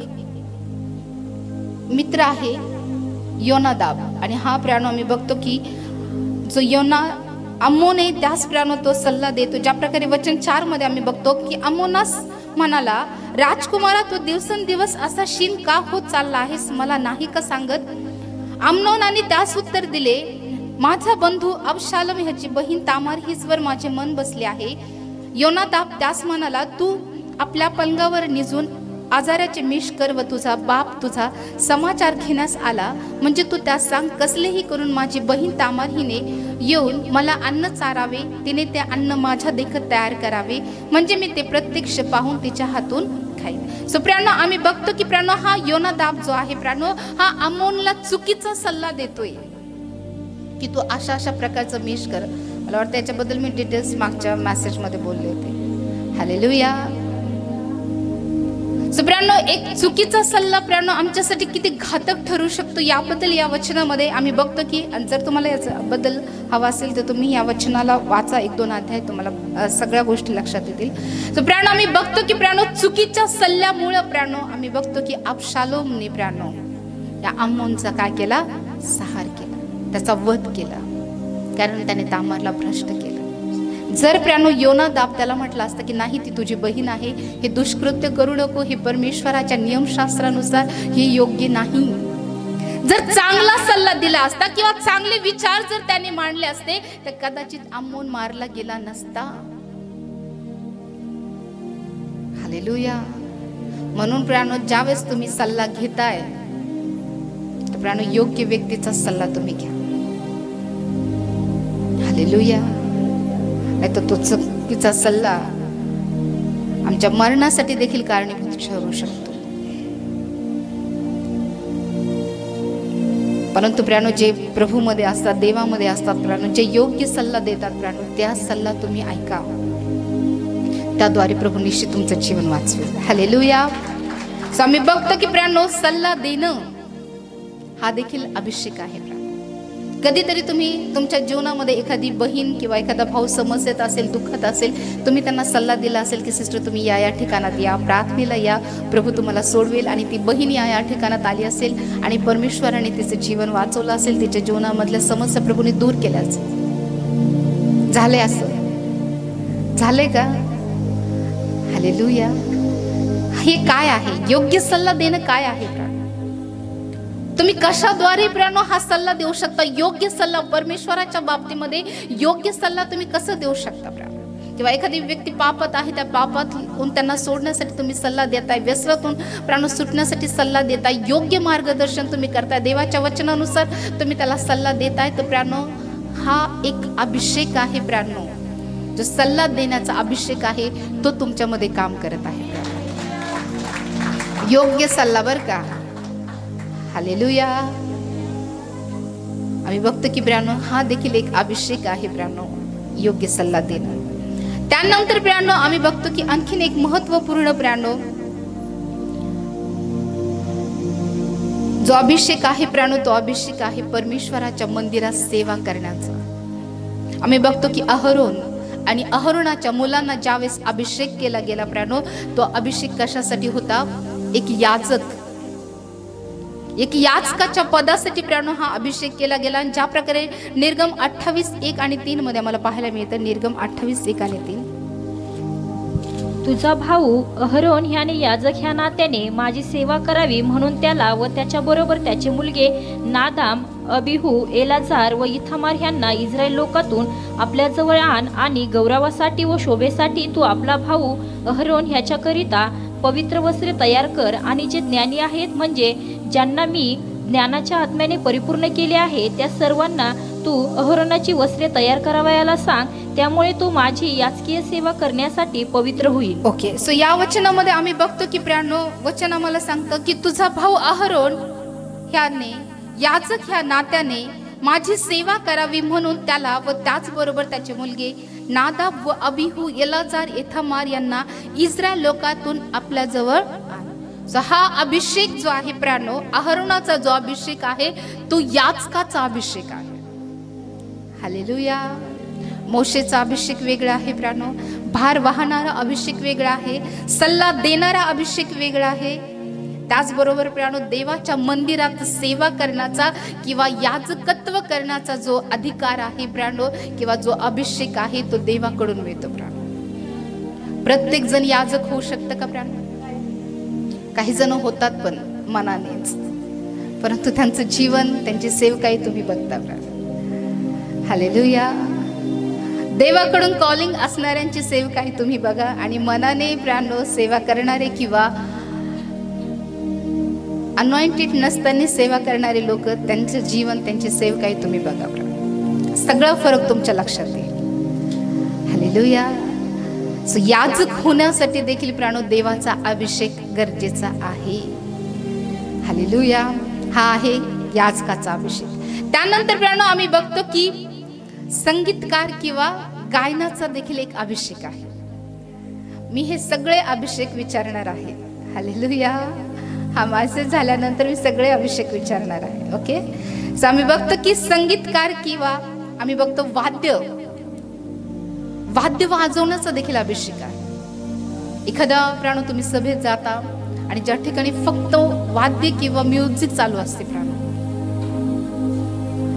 मित्र आहे योनादाब, आणि हा प्राणो आम्ही बघतो की जो अम्मोन आहे त्याच प्राणो तो सल्ला देतो. ज्या प्रकारे वचन 4 मध्ये आम्ही बघतो की अम्मोनास म्हणाला, राजकुमारा तू दिवसेंदिवस असा शीन का होत चालला आहेस, मला नाही का सांगत. अम्नोनाने त्यास उत्तर दिले, माझा बंधू अबशालोम ह्याची बहीण तामार हीचवर माझे मन बसले आहे. योनादाब त्यास म्हणाला, तू आपल्या पलंगावर निजून आजाराचे मिश कर व तुझा बाप तुझा समाचार घेण्यास आला म्हणजे तू त्यास सांग, कसलेही करून माझी बहीण तामार हिने येऊन मला अन्न चारावे, तिने ते अन्न माझ्या देखत तयार करावे, म्हणजे मी ते प्रत्यक्ष पाहून तिच्या हातून खाईन. सो प्राणो आम्ही बघतो की प्राणो हा योनादाब जो आहे प्राणो हा अम्मोनला चुकीचा सल्ला देतोय की तू अशा अशा प्रकारचं मिश कर. मला वाटतं याच्याबद्दल मी डिटेल्स मागच्या मेसेज मध्ये बोलले होते. हालेलुया. सो प्राणो एक चुकीचा सल्ला प्राणो आमच्यासाठी किती घातक ठरू शकतो याबद्दल या वचनामध्ये आम्ही बघतो की जर तुम्हाला याच्याबद्दल हवा असेल तर तुम्ही या वचनाला वाचा, 1-2 अध्याय, तुम्हाला सगळ्या गोष्टी लक्षात येतील. सो प्राणो आम्ही बघतो की प्राणो चुकीच्या सल्ल्यामुळे प्राणो आम्ही बघतो की अबशालोमने प्राणो या अम्मोनचा काय केला, संहार केला, त्याचा वध केला, कारण त्याने तामारला भ्रष्ट केलं. जर प्राणो योनादाब त्याला म्हटलं असतं की नाही ती तुझी बहीण आहे, हे दुष्कृत्य करू नको, हे परमेश्वराच्या नियमशास्त्रानुसार हे योग्य नाही. जर चांगला सल्ला दिला असता किंवा चांगले विचार जर त्याने मांडले असते तर कदाचित अम्मोन मारला गेला नसता. हालेलुया. म्हणून प्राणो ज्यावेळेस तुम्ही सल्ला घेताय तर प्राणो योग्य व्यक्तीचा सल्ला तुम्ही घ्या. हालेलुया. नाही तर तो चुकीचा सल्ला आमच्या मरणासाठी देखील कारणीभूत ठरू शकतो. परंतु प्राणो जे प्रभूमध्ये असतात, देवामध्ये असतात प्राणो, जे योग्य सल्ला देतात प्राणो, त्या सल्ला तुम्ही ऐका, त्याद्वारे प्रभू निश्चित तुमचं जीवन वाचवेल. हालेलुया. सो आम्ही बघतो की प्राणो सल्ला देणं हा देखील अभिषेक आहे. कधीतरी तुम्ही तुमच्या जीवनामध्ये एखादी बहीण किंवा एखादा भाऊ समस्येत असेल, दुःखात असेल, तुम्ही त्यांना सल्ला दिला असेल की सिस्टर तुम्ही या ठिकाणात या, प्रार्थनेला या, प्रभू तुम्हाला सोडवेल, आणि ती बहीण या ठिकाणात आली असेल आणि परमेश्वराने तिचं जीवन वाचवलं असेल, तिच्या जीवनामधल्या समस्या प्रभूने दूर केल्या असेल. झाले असं झाले का? हालेलुया. हे काय आहे? योग्य सल्ला देणं काय आहे? तुम्ही कशाद्वारे प्राणो हा सल्ला देऊ शकता? योग्य सल्ला परमेश्वराच्या बाबतीमध्ये योग्य सल्ला तुम्ही कसं देऊ शकता प्राणो? किंवा एखादी व्यक्ती पापात आहे, त्या पापातून त्यांना सोडण्यासाठी तुम्ही सल्ला देताय, व्यसनातून प्राणो सुटण्यासाठी सल्ला देताय, योग्य मार्गदर्शन तुम्ही करताय, देवाच्या वचनानुसार तुम्ही त्याला सल्ला देताय, तर प्राणो हा एक अभिषेक आहे प्राणो. जो सल्ला देण्याचा अभिषेक आहे तो तुमच्यामध्ये काम करत आहे. योग्य सल्ला बर का. हालेलुया. आम्ही बघतो की प्राणो हा देखील एक अभिषेक आहे प्राणो, योग्य सल्ला देणं. त्यानंतर प्राणो आम्ही बघतो की आणखीन एक महत्वपूर्ण प्राणो जो अभिषेक आहे प्राणो, तो अभिषेक आहे परमेश्वराच्या मंदिरात सेवा करण्याचा. आम्ही बघतो की अहरोन आणि अहरोनाच्या मुलांना ज्यावेळेस अभिषेक केला गेला प्राणो, तो अभिषेक कशासाठी होता? एक याजकाच्या पदासाठी प्राणो हा अभिषेक केला गेला. आणि ज्या प्रकारे निर्गम 28:1 आणि 3 मध्ये आम्हाला पाहायला मिळतं. निर्गम 28:1 आणि 3. तुझा भाऊ अहरोन ह्याने याजक ह्या नात्याने माझी सेवा करावी म्हणून त्याला व त्याच्याबरोबर त्याचे मुलगे नादाम, अबिहू, एलाजार व इथामार ह्यांना इस्रायल लोकातून आपल्या जवळ आण आणि गौरवासाठी व शोभेसाठी तू आपला भाऊ अहरोन ह्याच्याकरिता पवित्र वस्त्रे तयार कर. आणि जे ज्ञानी आहेत म्हणजे ज्यांना मी ज्ञानाच्या आत्म्याने परिपूर्ण केले आहे त्या सर्वांना तू अहरोनाची वस्त्रे तयार करावयाला सांग, त्यामुळे तू माझी याजकीय सेवा करण्यासाठी पवित्र होईल. ओके, सो या वचनामध्ये आम्ही बघतो की प्रियानो, वचन आम्हाला सांगतं की तुझा भाऊ अहरोन ह्याने, याजक ह्या नात्याने माझी सेवा करावी म्हणून त्याला व त्याचबरोबर त्याचे मुलगे नादाब व अबिहू, एलाजार, इथमार यांना इस्रायल लोकातून आपल्या जवळ आण. सो हा अभिषेक जो आहे प्रियानो, अहरोनाचा जो अभिषेक आहे तो याजकाचा अभिषेक आहे. हालेलुया. मोशेचा अभिषेक वेगळा आहे प्रियानो, भार वाहणारा अभिषेक वेगळा आहे, सल्ला देणारा अभिषेक वेगळा आहे. त्याचबरोबर प्रियानो, देवाच्या मंदिरात सेवा करण्याचा किंवा याजकत्व करण्याचा जो अधिकार आहे प्रियानो, किंवा जो अभिषेक आहे तो देवाकडून मिळतो प्रियानो. प्रत्येक जण याजक होऊ शकतं का प्रियानो? काही जण होतात पण मनानेच, परंतु त्यांचं जीवन, त्यांची सेवकाई तुम्ही बघता प्रियानो. हालेलुया. देवाकडून कॉलिंग असणाऱ्यांची सेवकाई तुम्ही बघा, आणि मनाने प्रियानो सेवा करणारे किंवा अनॉइंटेड नसताना सेवा करणारे लोक, त्यांचे जीवन, त्यांची सेवकाई तुम्ही बघा प्रियानो. सगळा फरक तुमच्या लक्षात येईल. हालेलुया. सो याजक होण्यासाठी देखील प्रियानो देवाचा अभिषेक गरजेचा आहे. हालेलुया. हा आहे याजकाचा अभिषेक. त्यानंतर प्रियानो आम्ही बघतो की संगीतकार किंवा गायनाचा देखील एक अभिषेक आहे. मी हे सगळे अभिषेक विचारणार आहे. हालेलुया. हा मेसेज झाल्यानंतर मी सगळे अभिषेक विचारणार आहे. ओके. सो आम्ही बघतो की संगीतकार किंवा आम्ही बघतो वाद्य वाजवण्याचा देखील अभिषेक आहे. एखादा प्राणो तुम्ही सभेत जाता आणि ज्या ठिकाणी फक्त वाद्य किंवा म्युझिक चालू असते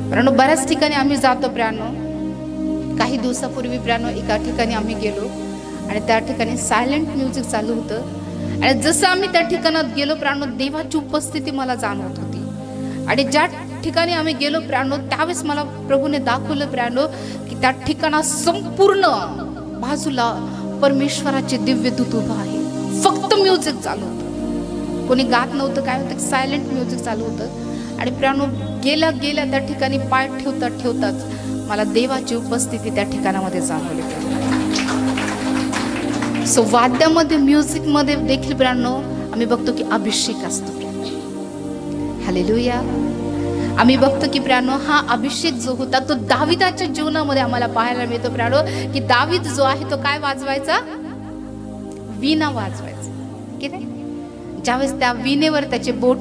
प्राणो, बऱ्याच ठिकाणी आम्ही जातो प्राणो. काही दिवसापूर्वी प्राणो एका ठिकाणी आम्ही गेलो आणि त्या ठिकाणी सायलेंट म्युझिक चालू होतं, आणि जसं आम्ही त्या ठिकाणात गेलो प्राणो, देवाची उपस्थिती मला जाणवत होती. आणि ज्या ठिकाणी आम्ही गेलो प्राणो, त्यावेळेस मला प्रभूने दाखवलं प्राणो की त्या ठिकाणा संपूर्ण बाजूला परमेश्वराचे दिव्य दूत उभा आहे. फक्त म्युझिक चालू होतं, कोणी गात नव्हतं, काय होतं, सायलेंट म्युझिक चालू होतं. आणि प्राणो गेल्या गेल्या त्या ठिकाणी पाय ठेवताच मला देवाची उपस्थिती त्या ठिकाणामध्ये जाणवली. सो वाद्यामध्ये, म्युझिक मध्ये देखील प्राणो आम्ही बघतो की अभिषेक असतो. हालेलुया. आम्ही बघतो की प्राणो हा अभिषेक जो होता तो दाविदाच्या जीवनामध्ये आम्हाला पाहायला मिळतो प्राणो, की दावीद जो आहे तो काय वाजवायचा? वीणा वाजवायचा. की नाही? ज्यावेळेस त्या वीणेवर त्याचे बोट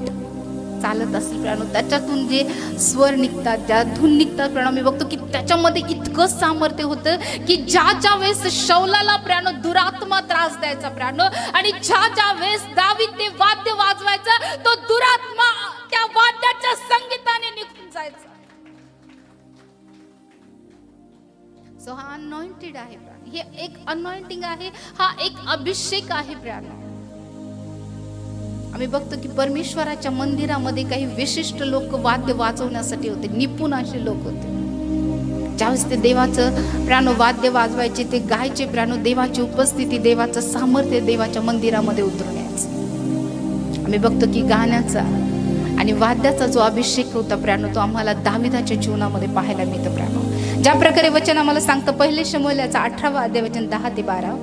चालत असेल प्राणो, त्याच्यातून जे स्वर निघतात, ज्या धून निघतात प्राणो, मी बघतो की त्याच्यामध्ये इतकं सामर्थ्य होतं की ज्या वेळेस शौलाला प्राणो दुरात्मा त्रास द्यायचा प्राणो, आणि ज्या वेळेस दावीद ते वाद्य वाजवायचा, तो दुरात्मा त्या वाद्याच्या संगीताने निघून जायचा. सो हा अनॉइंटेड आहे प्राणो, हे एक अनॉइंटिंग आहे, हा एक अभिषेक आहे प्राणो. आम्ही बघतो की परमेश्वराच्या मंदिरामध्ये काही विशिष्ट लोक वाद्य वाजवण्यासाठी होते, निपुण असे लोक होते. ज्यावेळेस ते देवाचं प्राणो वाद्य वाजवायचे, ते गायचे प्राणो, देवाची उपस्थिती, देवाचं सामर्थ्य देवाच्या मंदिरामध्ये उतरून यायचं. आम्ही बघतो की गाण्याचा आणि वाद्याचा जो अभिषेक होता प्राणो, तो आम्हाला दाविदाच्या जीवनामध्ये पाहायला मिळतो प्राणो. ज्या प्रकारे वचन आम्हाला सांगतं, पहिले शमूएलाचा 18वा अध्याय वचन 10 ते 12.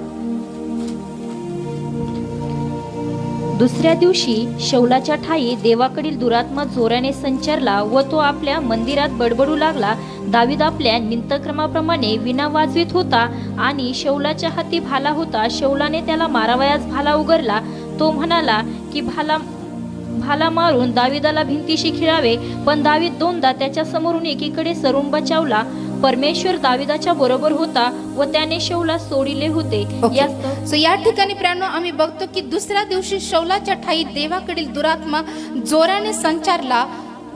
दुसऱ्या दिवशी शौलाच्या ठायी देवाकडील दुरात्मा जोराने संचारला व तो आपल्या मंदिरात बडबडू लागला. दावीद आपल्या नित्यक्रमाप्रमाणे विणा वाजवित होता आणि शौलाच्या हाती भाला होता. शौलाने त्याला मारावयास भाला उगारला. तो म्हणाला की भाला मारून दावीदाला भिंतीशी खिळावे, पण दावीद दोनदा त्याच्या समोरून एकीकडे सरून बचावला. परमेश्वर दावीदाच्या बरोबर होता व त्याने शौला सोडिले होते. सो या ठिकाणी प्राणो आम्ही बघतो की दुसऱ्या दिवशी शौलाच्या ठाई देवाकडील दुरात्मा जोराने संचारला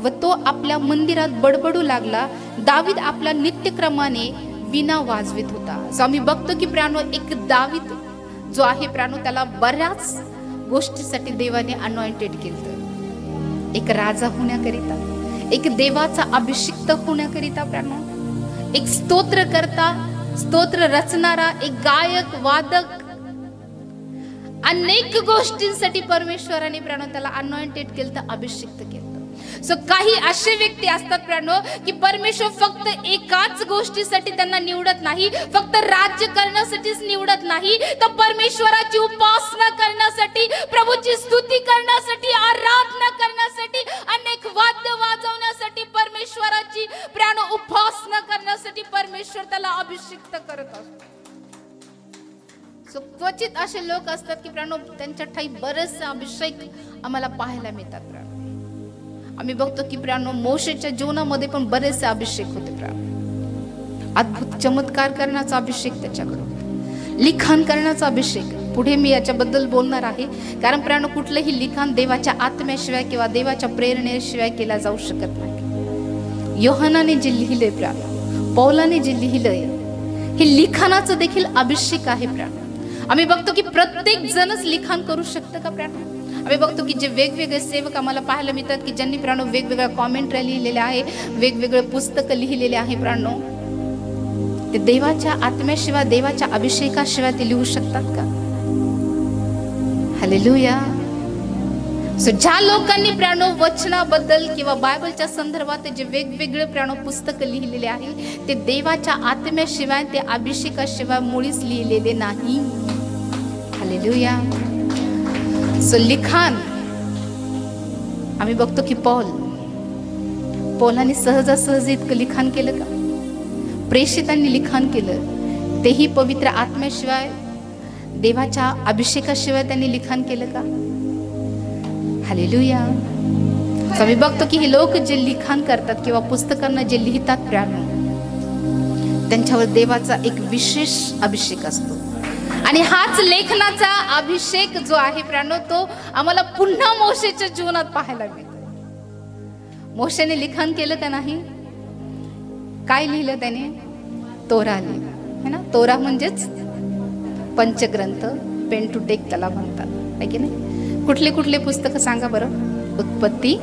व तो आपल्या मंदिरात बडबडू लागला. दावीद आपल्या नित्यक्रमाने विणा वाजवित होता. सो आम्ही बघतो की प्राणो एक दावीद जो आहे प्राणो, त्याला बऱ्याच गोष्टीसाठी देवाने अनॉइंटेड केलं. एक राजा होण्याकरिता, एक देवाचा अभिषिक्त होण्याकरिता प्राणो, एक स्तोत्र करता, स्तोत्र रचणारा, एक गायक, वादक, अनेक गोष्टींसाठी परमेश्वराने प्राणो त्याला अनॉइंटेड केलं, अभिषिक्त केलं. सो काही असे व्यक्ती असतात प्राणो की परमेश्वर फक्त एकाच गोष्टीसाठी त्यांना निवडत नाही, फक्त राज्य करण्यासाठीच निवडत नाही, तर परमेश्वराची उपासना करण्यासाठी, प्रभूची स्तुती करण्यासाठी, आराधना करण्यासाठी, अनेक वाद्य वाजवण्यासाठी, परमेश्वराची प्राणो उपासना करण्यासाठी परमेश्वर त्याला अभिषिक्त करत असतो. क्वचित असे लोक असतात की प्राणो त्यांच्या ठाई बरेचसे अभिषेक आम्हाला पाहायला मिळतात. प्राणो आम्ही बघतो की प्राणो मोशेच्या जीवनामध्ये पण बरेचसे अभिषेक होते. प्राणो अद्भुत चमत्कार करण्याचा अभिषेक त्याच्याकडे, लिखाण करण्याचा अभिषेक. पुढे मी याच्याबद्दल बोलणार आहे, कारण प्राणो कुठलंही लिखाण देवाच्या आत्म्याशिवाय किंवा देवाच्या प्रेरणेशिवाय केला जाऊ शकत नाही. योहानाने जे लिहिलंय प्राणो, पौलाने जे लिहिलंय, हे लिखाणाचं देखील अभिषेक आहे. प्राणो आम्ही बघतो की प्रत्येक जणच लिखाण करू शकतं का प्राणो? आम्ही बघतो की जे वेगवेगळे सेवक आम्हाला पाहायला मिळतात की ज्यांनी प्राणो वेगवेगळ्या कॉमेंट्री लिहिलेल्या आहे, वेगवेगळे पुस्तकं लिहिलेले आहे. प्राणो ते देवाच्या आत्म्याशिवाय, देवाच्या अभिषेकाशिवाय ते लिहू शकतात का? हालेलुया. सो ज्या लोकांनी प्राणो वचनाबद्दल किंवा बायबलच्या संदर्भात जे वेगवेगळे प्राणो पुस्तकं लिहिलेले आहे, ते देवाच्या आत्म्याशिवाय, ते अभिषेकाशिवाय मुळीच लिहिलेले नाही. हालेलुया. सो लिखाण आम्ही बघतो की पौलाने सहजासहजी इतकं लिखाण केलं का? प्रेषितांनी लिखाण केलं, तेही पवित्र आत्म्याशिवाय, देवाच्या अभिषेकाशिवाय त्यांनी लिखाण केलं का? हालेलुया. आम्ही बघतो की हे लोक जे लिखाण करतात किंवा पुस्तकांना जे लिहितात प्राणो, त्यांच्यावर देवाचा एक विशेष अभिषेक असतो. आणि हाच लेखनाचा अभिषेक जो आहे प्राणो, तो आम्हाला पुन्हा मोशेच्या जीवनात पाहायला मिळतो. मोशेने लिखाण केलं का नाही? काय लिहिलं त्याने? तोरा लिहिला है ना. तोरा म्हणजेच पंचग्रंथ, पेंटुटेक त्याला म्हणतात, आहे की नाही? कुठले कुठले पुस्तकं सांगा बरं? उत्पत्ती,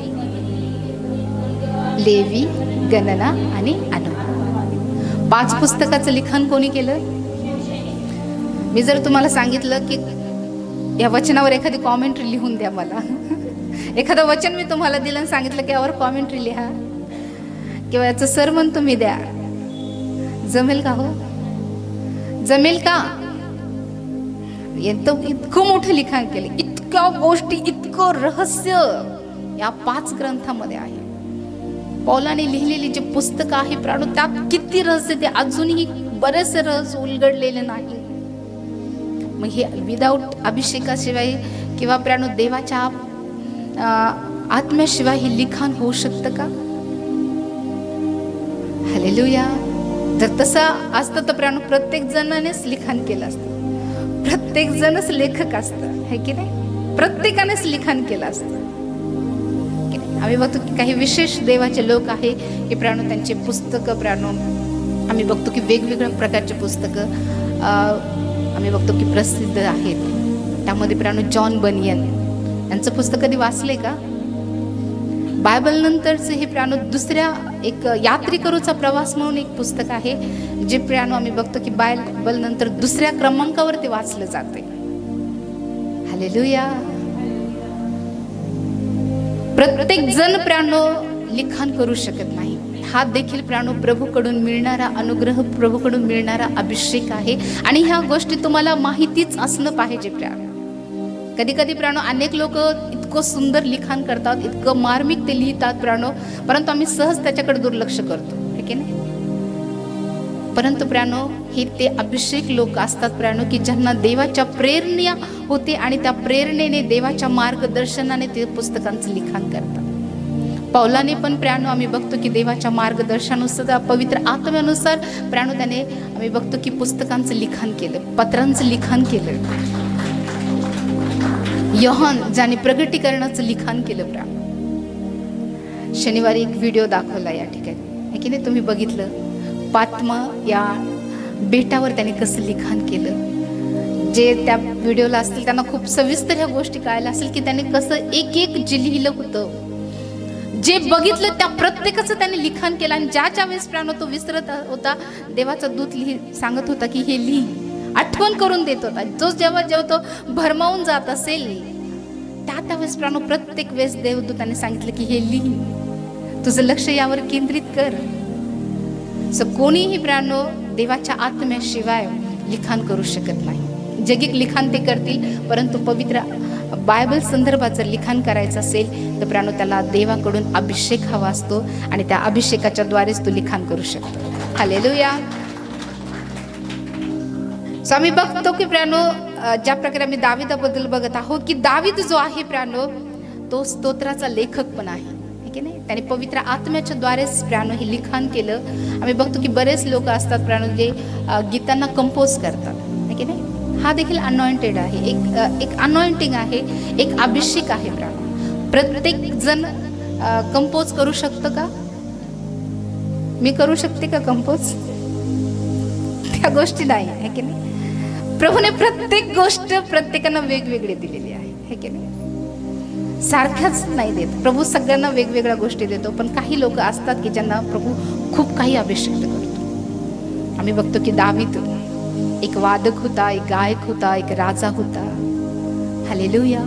लेवी, गणना आणि अनुभव. 5 पुस्तकाचं लिखाण कोणी केलं? मी जर तुम्हाला सांगितलं की या वचनावर एखादी कॉमेंट्री लिहून द्या मला, एखादं वचन मी तुम्हाला दिलं आणि सांगितलं की यावर कॉमेंट्री लिहा किंवा याचं सरमन तुम्ही द्या, जमेल का हो? जमेल का? इतकं मोठं लिखाण केलं, इतक्या गोष्टी, इतकं रहस्य या 5 ग्रंथामध्ये आहे. पौलाने लिहिलेली जे पुस्तक आहे प्राणो, त्यात किती रहस्य, ते अजूनही बरेचसे रहस्य उलगडलेले नाही. मग हे विदाऊट अभिषेकाशिवाय किंवा प्राणो देवाच्या आत्म्याशिवाय हे लिखाण होऊ शकतं का? हालेलुया. जर तसं असतं तर प्राणो प्रत्येक जणानेच लिखाण केलं असतं, प्रत्येक जणच लेखक असतं, है की नाही? प्रत्येकानेच लिखाण केलं असतं. आम्ही बघतो की काही विशेष देवाचे लोक आहे की प्राणो त्यांचे पुस्तकं प्राणो आम्ही बघतो की वेगवेगळ्या प्रकारचे पुस्तकं आम्ही बघतो की प्रसिद्ध आहेत. त्यामध्ये प्राणो जॉन बनियन यांचं पुस्तक कधी वाचले का? बायबल नंतरचे हे प्राणो दुसऱ्या एक यात्रेकरूचा प्रवास म्हणून एक पुस्तक आहे, जे प्राणो आम्ही बघतो की बायबल नंतर दुसऱ्या क्रमांकावर ते वाचलं जाते. हालेलुया. प्रत्येक जण प्राणो लिखाण करू शकत नाही. हा देखील प्राणो प्रभूकडून मिळणारा अनुग्रह, प्रभूकडून मिळणारा अभिषेक आहे. आणि ह्या गोष्टी तुम्हाला माहितीच असणं पाहिजे प्राणो. कधी कधी प्राणो अनेक लोक इतकं सुंदर लिखाण करतात, इतकं मार्मिक ते लिहितात प्राणो, परंतु आम्ही सहज त्याच्याकडे दुर्लक्ष करतो, है की नाही? परंतु प्राणो हे ते अभिषेक लोक असतात प्राणो की ज्यांना देवाच्या प्रेरणा होते आणि त्या प्रेरणेने, देवाच्या मार्गदर्शनाने ते पुस्तकांचं लिखाण करतात. पौलाने पण प्राणो आम्ही बघतो की देवाच्या मार्गदर्शनानुसार, पवित्र आत्म्यानुसार प्राणो त्याने आम्ही बघतो की पुस्तकांचं लिखाण केलं, पत्रांचं लिखाण केलं. योहान ज्याने प्रगटीकरणाचं लिखाण केलं प्राणो. शनिवारी एक व्हिडिओ दाखवला या ठिकाणी, है की नाही? तुम्ही बघितलं पात्मा या बेटावर त्याने कसं लिखाण केलं. जे त्या व्हिडिओला असतील त्यांना खूप सविस्तर ह्या गोष्टी कळायला असेल की त्याने कसं एक एक जे लिहिलं होतं, जे बघितलं त्या प्रत्येकाचं त्याने लिखाण केलं. आणि ज्या वेळेस प्राणो तो विसरत होता, देवाचा दूत सांगत होता की हे लिही, आठवण करून देत होता. जो जेव्हा तो भरमावून जात असेल त्यावेळेस प्राणो प्रत्येक वेळेस देवदूताने सांगितलं की हे लिही. तुझं लक्ष यावर केंद्रित कर. कोणीही प्राणो देवाच्या आत्म्याशिवाय लिखाण करू शकत नाही. जगिक लिखाण ते करतील, परंतु पवित्र बायबल संदर्भात जर लिखाण करायचं असेल तर प्राणो त्याला देवाकडून अभिषेक हवा असतो आणि त्या अभिषेकाच्या द्वारेच तो लिखाण करू शकतो. हालेलुया. सो आम्ही बघतो की प्राणो ज्या प्रकारे आम्ही दाविदाबद्दल बघत आहोत की दावीद जो आहे प्राणो तो स्तोत्राचा लेखक पण आहे की नाही. त्याने पवित्र आत्म्याच्या द्वारेच प्राणो हे लिखाण केलं. आम्ही बघतो की बरेच लोक असतात प्राणो जे गीतांना कंपोज करतात की नाही. हा देखील अनॉइंटेड आहे, एक अनॉइंटिंग आहे, एक अभिषेक आहे प्राणो. प्रत्येक जण कंपोज करू शकतं का? मी करू शकते का कंपोज? त्या गोष्टी नाही आहे की नाही. प्रभूने प्रत्येक गोष्ट प्रत्येकांना वेगवेगळी दिलेली आहे की नाही. सारख्याच नाही देत प्रभू, सगळ्यांना वेगवेगळ्या गोष्टी देतो. पण काही लोक असतात की ज्यांना प्रभू खूप काही अभिषेक करतो. आम्ही बघतो की दावीद एक वादक होता, एक गायक होता, एक राजा होता. हालेलुया.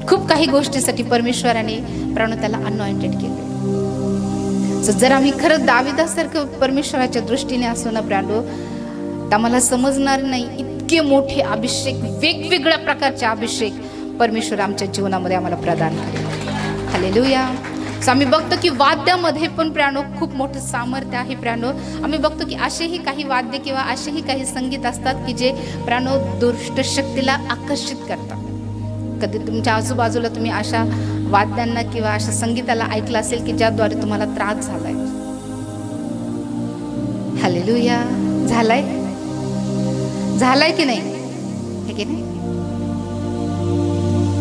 खूप काही गोष्टीसाठी परमेश्वराने प्राणो त्याला अनॉइंटेड केले. जर आम्ही खरं दाविदासारखं परमेश्वराच्या दृष्टीने असो ना प्राणो, तर आम्हाला समजणार नाही इतके मोठे अभिषेक, वेगवेगळ्या प्रकारचे अभिषेक परमेश्वर आमच्या जीवनामध्ये आम्हाला प्रदान करेल. हालेलुया. आम्ही बघतो की वाद्यामध्ये पण प्राणो खूप मोठं सामर्थ्य आहे प्राणो. आम्ही बघतो की असेही काही वाद्य किंवा असेही काही संगीत असतात की जे प्राणो दुष्ट शक्तीला आकर्षित करतात. कधी तुमच्या आजूबाजूला तुम्ही अशा वाद्यांना किंवा अशा संगीताला ऐकलं असेल की ज्याद्वारे तुम्हाला त्रास झालाय. हालेलुया. झालाय की नाही, हे की नाही.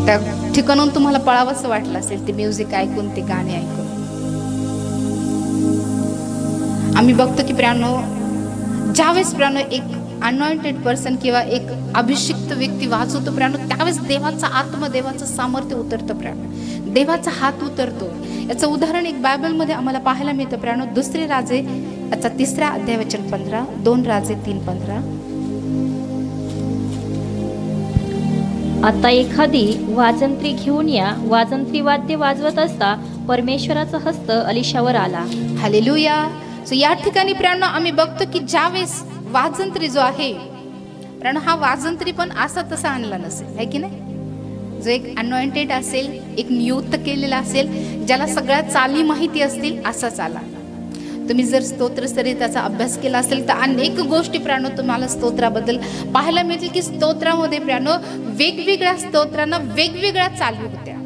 त्या ठिकाणून तुम्हाला पळावंसं वाटलं असेल ते म्युझिक ऐकून, ते गाणे ऐकून. आम्ही बघतो की प्राणो ज्यावेळेस प्राणो एक अनॉइंटेड पर्सन किंवा एक अभिषिक्त व्यक्ती वाजवतो प्राणो, त्यावेळेस देवाचा आत्मा, देवाचं सामर्थ्य उतरतं प्राणो, देवाचा हात उतरतो. याचं उदाहरण एक बायबलमध्ये आम्हाला पाहायला मिळतं प्राणो. दुसरे राजे याचा 3 अध्याय वचन 15, 2 राजे 3:15. आता एखादी वाजंत्री घेऊन या. वाजंत्री वाद्य वाजवत असता परमेश्वराचा हस्त अलिशावर आला. हालेलुया. सो या ठिकाणी प्राणो आम्ही बघतो की ज्यावेळेस वाजंत्री जो आहे प्राणो, हा वाजंत्री पण असा तसा आणला नसेल, है की नाही. जो एक अनॉइंटेड असेल, एक नियुक्त केलेला असेल, ज्याला सगळ्या चाली माहिती असतील, असाच आला. तुम्ही जर स्तोत्र संहिताचा अभ्यास केला असेल तर अनेक गोष्टी प्राणो तुम्हाला स्तोत्राबद्दल पाहायला मिळतील की स्तोत्रामध्ये प्राणो वेगवेगळ्या स्तोत्रांना वेगवेगळ्या चाली होत्या.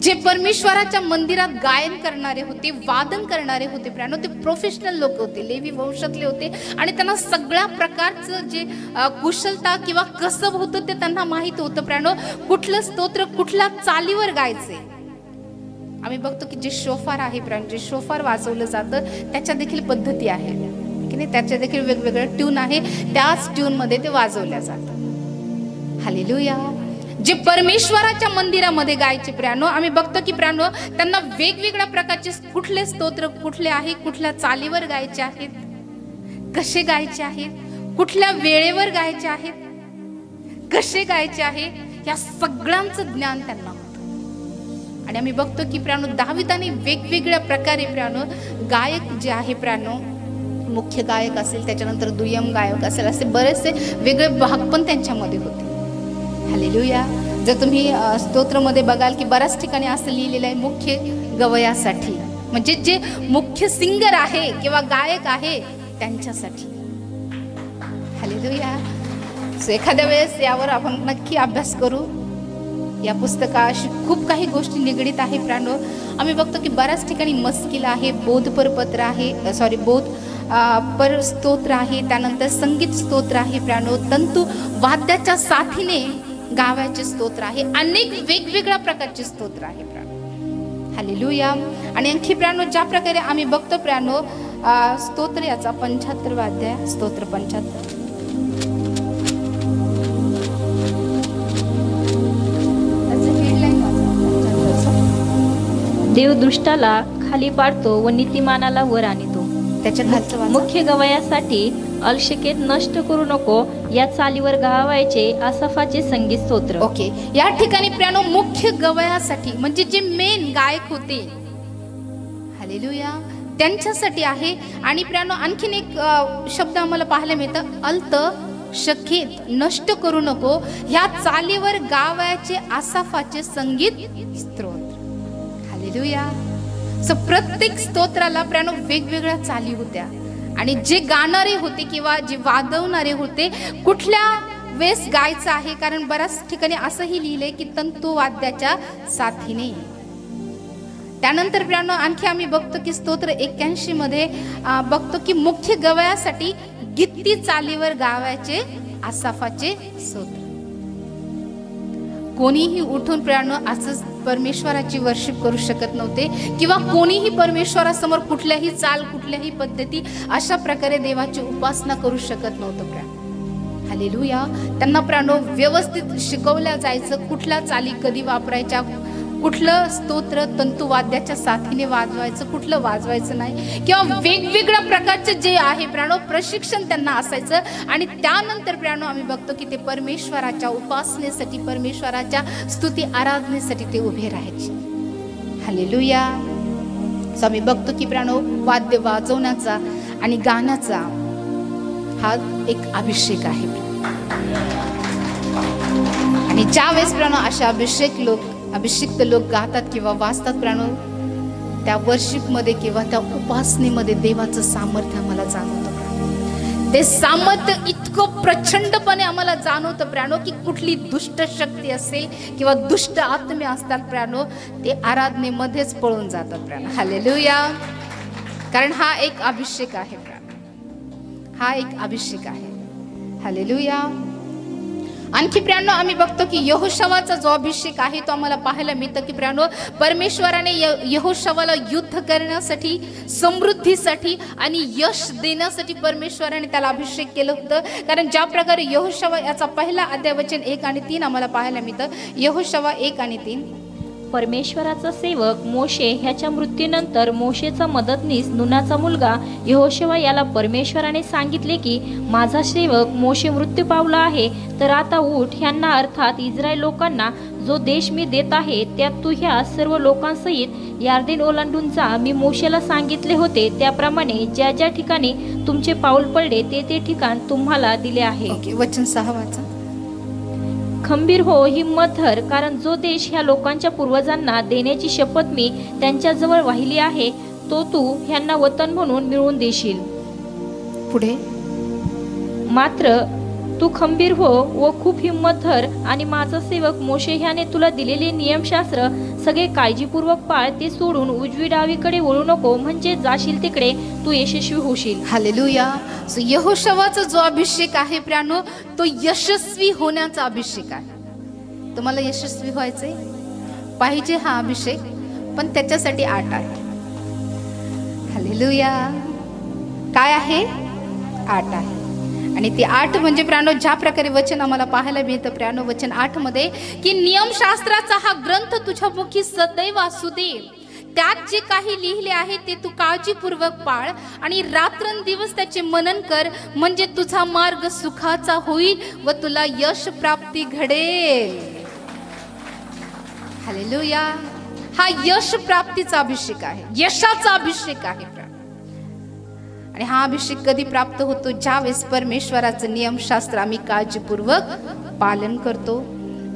जे परमेश्वराच्या मंदिरात गायन करणारे होते, वादन करणारे होते प्राणो, ते प्रोफेशनल लोक होते, लेवी वंशातले होते आणि त्यांना सगळ्या प्रकारचं जे कुशलता किंवा कसब होतं ते त्यांना माहित होतं प्राणो. कुठलं स्तोत्र कुठल्या चालीवर गायचे. आम्ही बघतो की जे शोफार आहे प्राणो, जे शोफार वाजवलं जातं त्याच्या देखील पद्धती आहे की नाही. त्याच्या देखील वेगवेगळं ट्यून आहे, त्याच ट्यून मध्ये ते वाजवल्या जातं. हालेलुया. जे परमेश्वराच्या मंदिरामध्ये गायचे प्राणो, आम्ही बघतो की प्राणो त्यांना वेगवेगळ्या प्रकारचे कुठले स्तोत्र कुठले आहे, कुठल्या चालीवर गायचे आहेत, कसे गायचे आहेत, कुठल्या वेळेवर गायचे आहेत, कसे गायचे आहे, या सगळ्यांचं ज्ञान त्यांना होतं. आणि आम्ही बघतो की प्राणो दाविदाने वेगवेगळ्या प्रकारे प्राणो गायक जे आहे प्राणो, मुख्य गायक असेल, त्याच्यानंतर दुय्यम गायक असेल, असे बरेचसे वेगळे भाग पण त्यांच्यामध्ये होते. हालेलुया. जर तुम्ही स्तोत्रमध्ये बघाल की बऱ्याच ठिकाणी असं लिहिलेलं आहे मुख्य गवयासाठी, म्हणजे जे मुख्य सिंगर आहे किंवा गायक आहे त्यांच्यासाठी. हालेलुया. सो एखाद्या वेळेस यावर आपण नक्की अभ्यास करू. या पुस्तकाशी खूप काही गोष्टी निगडीत आहे प्राणो. आम्ही बघतो की बऱ्याच ठिकाणी मस्किल आहे, बोधपर पत्र आहे, बोध पर स्तोत्र आहे, त्यानंतर संगीत स्तोत्र आहे प्राणो, तंतू वाद्याच्या साथीने गावाचे स्तोत्र आहे, अनेक वेगवेगळ्या प्रकारचे स्तोत्र आहे प्राणो. हालेलुया. आणि आणखी प्राणो ज्या प्रकारे आम्ही बघतो प्राणो स्तोत्र याचा 75 अध्याय, स्तोत्र 75. देव दुष्टाला खाली पाडतो व नीतिमानाला वर आणतो. त्याच्या खालचं मुख्य गवयासाठी अलशकेत नष्ट करू नको या चालीवर गावायचे आसाफाचे संगीत स्तोत्र. ओके. या ठिकाणी प्राणो मुख्य गवयासाठी म्हणजे जे मेन गायक होते हालेलुया, त्यांच्यासाठी आहे. आणि प्रियानो आणखीन एक शब्द आम्हाला पाहायला मिळतं, अल्त शखेत नष्ट करू नको, ह्या चालीवर गावाचे आसाफाचे संगीत स्तोत्र. हालेलुया. सो प्रत्येक स्तोत्राला प्रियानो वेगवेगळ्या चाली होत्या आणि जे गाणारे होते किंवा जे वाजवणारे होते कुठल्या वेळेस गायचं आहे, कारण बऱ्याच ठिकाणी असंही लिहिलंय की तंतुवाद्याच्या साथीने. त्यानंतर प्रियानो आणखी आम्ही बघतो की स्तोत्र 81 मध्ये बघतो की मुख्य गवयासाठी गित्ती चालीवर गावाचे आसाफाचे स्तोत्र. कोणीही उठून प्रियानो असंच परमेश्वराची वर्शिप करू शकत नव्हते किंवा कोणीही परमेश्वरासमोर कुठल्याही चाल कुठल्याही पद्धती अशा प्रकारे देवाची उपासना करू शकत नव्हतं प्रियानो. हालेलुया. त्यांना प्रियानो व्यवस्थित शिकवल्या जायचं, कुठल्या चाली कधी वापरायच्या, कुठलं स्तोत्र तंतुवाद्याच्या साथीने वाजवायचं, कुठलं वाजवायचं नाही, किंवा वेगवेगळ्या प्रकारचे जे आहे प्रियानो प्रशिक्षण त्यांना असायचं. आणि त्यानंतर प्रियानो आम्ही बघतो की ते परमेश्वराच्या उपासनेसाठी, परमेश्वराच्या स्तुती आराधनेसाठी ते उभे राहायचे. हालेलुया. सो आम्ही बघतो की प्रियानो वाद्य वाजवण्याचा आणि गाण्याचा हा एक अभिषेक आहे. आणि ज्यावेळेस प्रियानो अशा अभिषिक्त लोक गातात किंवा वाजतात प्रियानो, त्या वर्शिप मध्ये किंवा त्या उपासनेमध्ये देवाचं सामर्थ्य आम्हाला जाणवतं. ते सामर्थ्य इतकं प्रचंडपणे आम्हाला जाणवतं प्रियानो की कुठली दुष्ट शक्ती असेल किंवा दुष्ट आत्मे असतात प्रियानो, ते आराधनेमध्येच पळून जातात प्रियानो. हालेलुया. कारण हा एक अभिषेक आहे प्रियानो, हा एक अभिषेक आहे. हालेलुया. आणखी प्रियानो आम्ही बघतो की यहोशवाचा जो अभिषेक आहे तो आम्हाला पाहायला मिळतं की प्रियानो परमेश्वराने यहोशवाला युद्ध करण्यासाठी, समृद्धीसाठी आणि यश देण्यासाठी परमेश्वराने त्याला अभिषेक केलं होतं. कारण ज्या प्रकारे यहोशवा याचा पहिला अध्याय वचन 1 आणि 3 आम्हाला पाहायला मिळतं. यहोशवा 1 आणि 3. परमेश्वराचा सेवक मोशे ह्याच्या मृत्यूनंतर मोशेचा मदतनीस नूनाचा मुलगा यहोशवा याला परमेश्वराने सांगितले की माझा सेवक मोशे मृत्यू पावला आहे, तर आता उठ, ह्यांना अर्थात इस्रायल लोकांना जो देश मी देत आहे त्यात तू ह्या सर्व लोकांसहित यार्देन ओलांडून जा. मी मोशेला सांगितले होते त्याप्रमाणे ज्या ज्या ठिकाणी तुमचे पाऊल पडले ते ते ठिकाण तुम्हाला दिले आहे. वचन 6 वाचा. खंबीर हो, हिम्मत धर, कारण जो देश ह्या लोकांच्या पूर्वजांना देण्याची शपथ मी त्यांच्याजवळ वाहिली आहे तो तू ह्यांना वतन म्हणून मिळवून देशील. पुढे. मात्र तू खंबीर हो व खूप हिम्मत धर आणि माझा सेवक मोशे ह्याने तुला दिलेले नियमशास्त्र सगळे काळजीपूर्वक पाळ. ते सोडून उजवी डावीकडे वळू नको, म्हणजे जाशील तिकडे तू यशस्वी होशील. हालेलुया. सो यहोशवाचा जो अभिषेक आहे प्रियानो तो यशस्वी होण्याचा अभिषेक आहे. तुम्हाला यशस्वी व्हायचे पाहिजे हा अभिषेक, पण त्याच्यासाठी 8 आहे. हालेलुया. काय आहे? 8 आहे. आणि ती 8 म्हणजे प्रियानो ज्या प्रकारे वचन आम्हाला पाहायला मिळतं प्रियानो वचन 8 मध्ये की नियमशास्त्राचा हा ग्रंथ तुझ्या मुखी सदैव असू दे, त्यात जे काही लिहिले आहे ते तू काळजीपूर्वक पाळ आणि रात्रंदिवस त्याचे मनन कर, म्हणजे तुझा मार्ग सुखाचा होईल व तुला यश प्राप्ती घडेल. हालेलुया. हा यश प्राप्तीचा अभिषेक आहे, यशाचा अभिषेक आहे. आणि हा अभिषेक कधी प्राप्त होतो? ज्यावेळेस परमेश्वराचं नियमशास्त्र आम्ही काळजीपूर्वक पालन करतो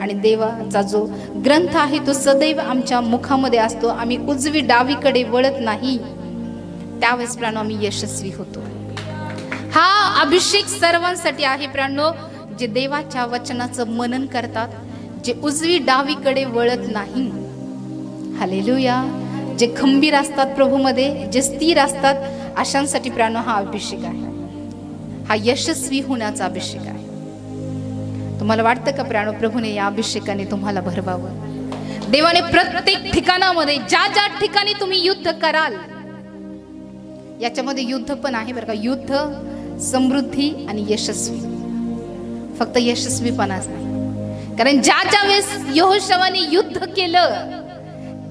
आणि देवाचा जो ग्रंथ आहे तो सदैव आमच्या मुखामध्ये असतो, आम्ही उजवी डावीकडे वळत नाही, त्यावेळेस प्राणो आम्ही यशस्वी होतो. हा अभिषेक सर्वांसाठी आहे प्राणो, जे देवाच्या वचनाचं मनन करतात, जे उजवी डावीकडे वळत नाही. हालेलुया. जे खंबीर असतात प्रभूमध्ये, जे स्थिर असतात, अशांसाठी प्राणो हा अभिषेक आहे. हा यशस्वी होण्याचा अभिषेक आहे. तुम्हाला वाटतं का प्राणो प्रभूने या अभिषेकाने तुम्हाला भरवावं? देवाने प्रत्येक ठिकाणामध्ये ज्या ज्या ठिकाणी तुम्ही युद्ध कराल, याच्यामध्ये युद्ध पण आहे बरं का, युद्ध, समृद्धी आणि यशस्वी. फक्त यशस्वीपणाच नाही, कारण ज्या ज्या वेळेस यहोशवाने युद्ध केलं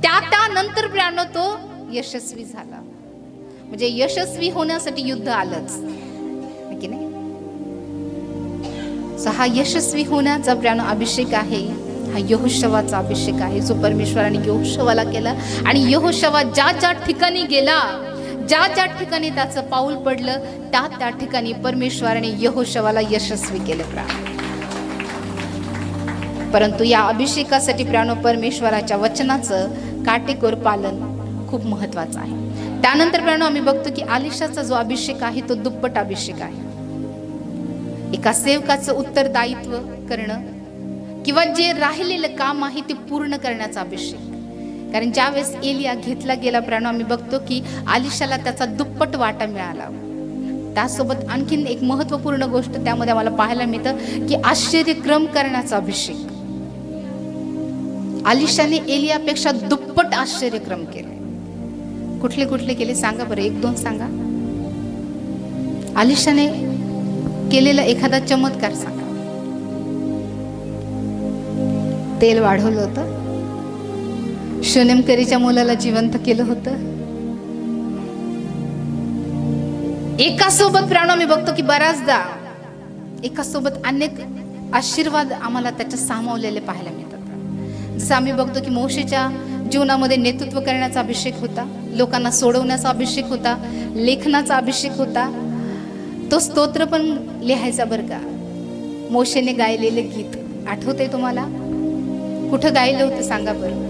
त्यानंतर प्राणो तो यशस्वी झाला. म्हणजे यशस्वी होण्यासाठी युद्ध आलंच की नाही. हा यशस्वी होण्याचा प्राणो अभिषेक आहे. हा यहोशवाचा अभिषेक आहे, जो परमेश्वराने यहोशवाला केला. आणि यहोशवा ज्या ज्या ठिकाणी गेला, ज्या ज्या ठिकाणी त्याचं पाऊल पडलं, त्या त्या ठिकाणी परमेश्वराने यहोशवाला यशस्वी केलं प्राण. परंतु या अभिषेकासाठी प्राणो परमेश्वराच्या वचनाचं काटेकोर पालन खूप महत्वाचं आहे. त्यानंतर प्राणो आम्ही बघतो की आलिशाचा जो अभिषेक आहे तो दुप्पट अभिषेक आहे. एका सेवकाचं उत्तरदायित्व करणं किंवा जे राहिलेलं काम आहे ते पूर्ण करण्याचा अभिषेक. कारण ज्यावेळेस एलिया घेतला गेला प्राणो, आम्ही बघतो की आलिशाला त्याचा दुप्पट वाटा मिळाला. त्यासोबत आणखीन एक महत्वपूर्ण गोष्ट त्यामध्ये आम्हाला पाहायला मिळतं की आश्चर्यक्रम करण्याचा अभिषेक. आलिशाने एलियापेक्षा दुप्पट आश्चर्यक्रम केले. कुठले कुठले केले सांगा बरं, एक दोन सांगा. आलिशाने केलेला एखादा चमत्कार सांगा. तेल वाढवलं होतं, शूनेमकरीच्या मुलाला जिवंत केलं होतं. एका सोबत प्राणो मी बघतो की बऱ्याचदा एका सोबत अनेक आशीर्वाद आम्हाला त्याच्या सामावलेले पाहायला मिळतात. जसं आम्ही बघतो की मोशेच्या जीवनामध्ये नेतृत्व करण्याचा अभिषेक होता, लोकांना सोडवण्याचा अभिषेक होता, लेखनाचा अभिषेक होता. तो स्तोत्र पण लिहायचा बरं का. मोशेने गायलेलं गीत आठवतंय तुम्हाला? कुठं गायलं होतं सांगा बरं.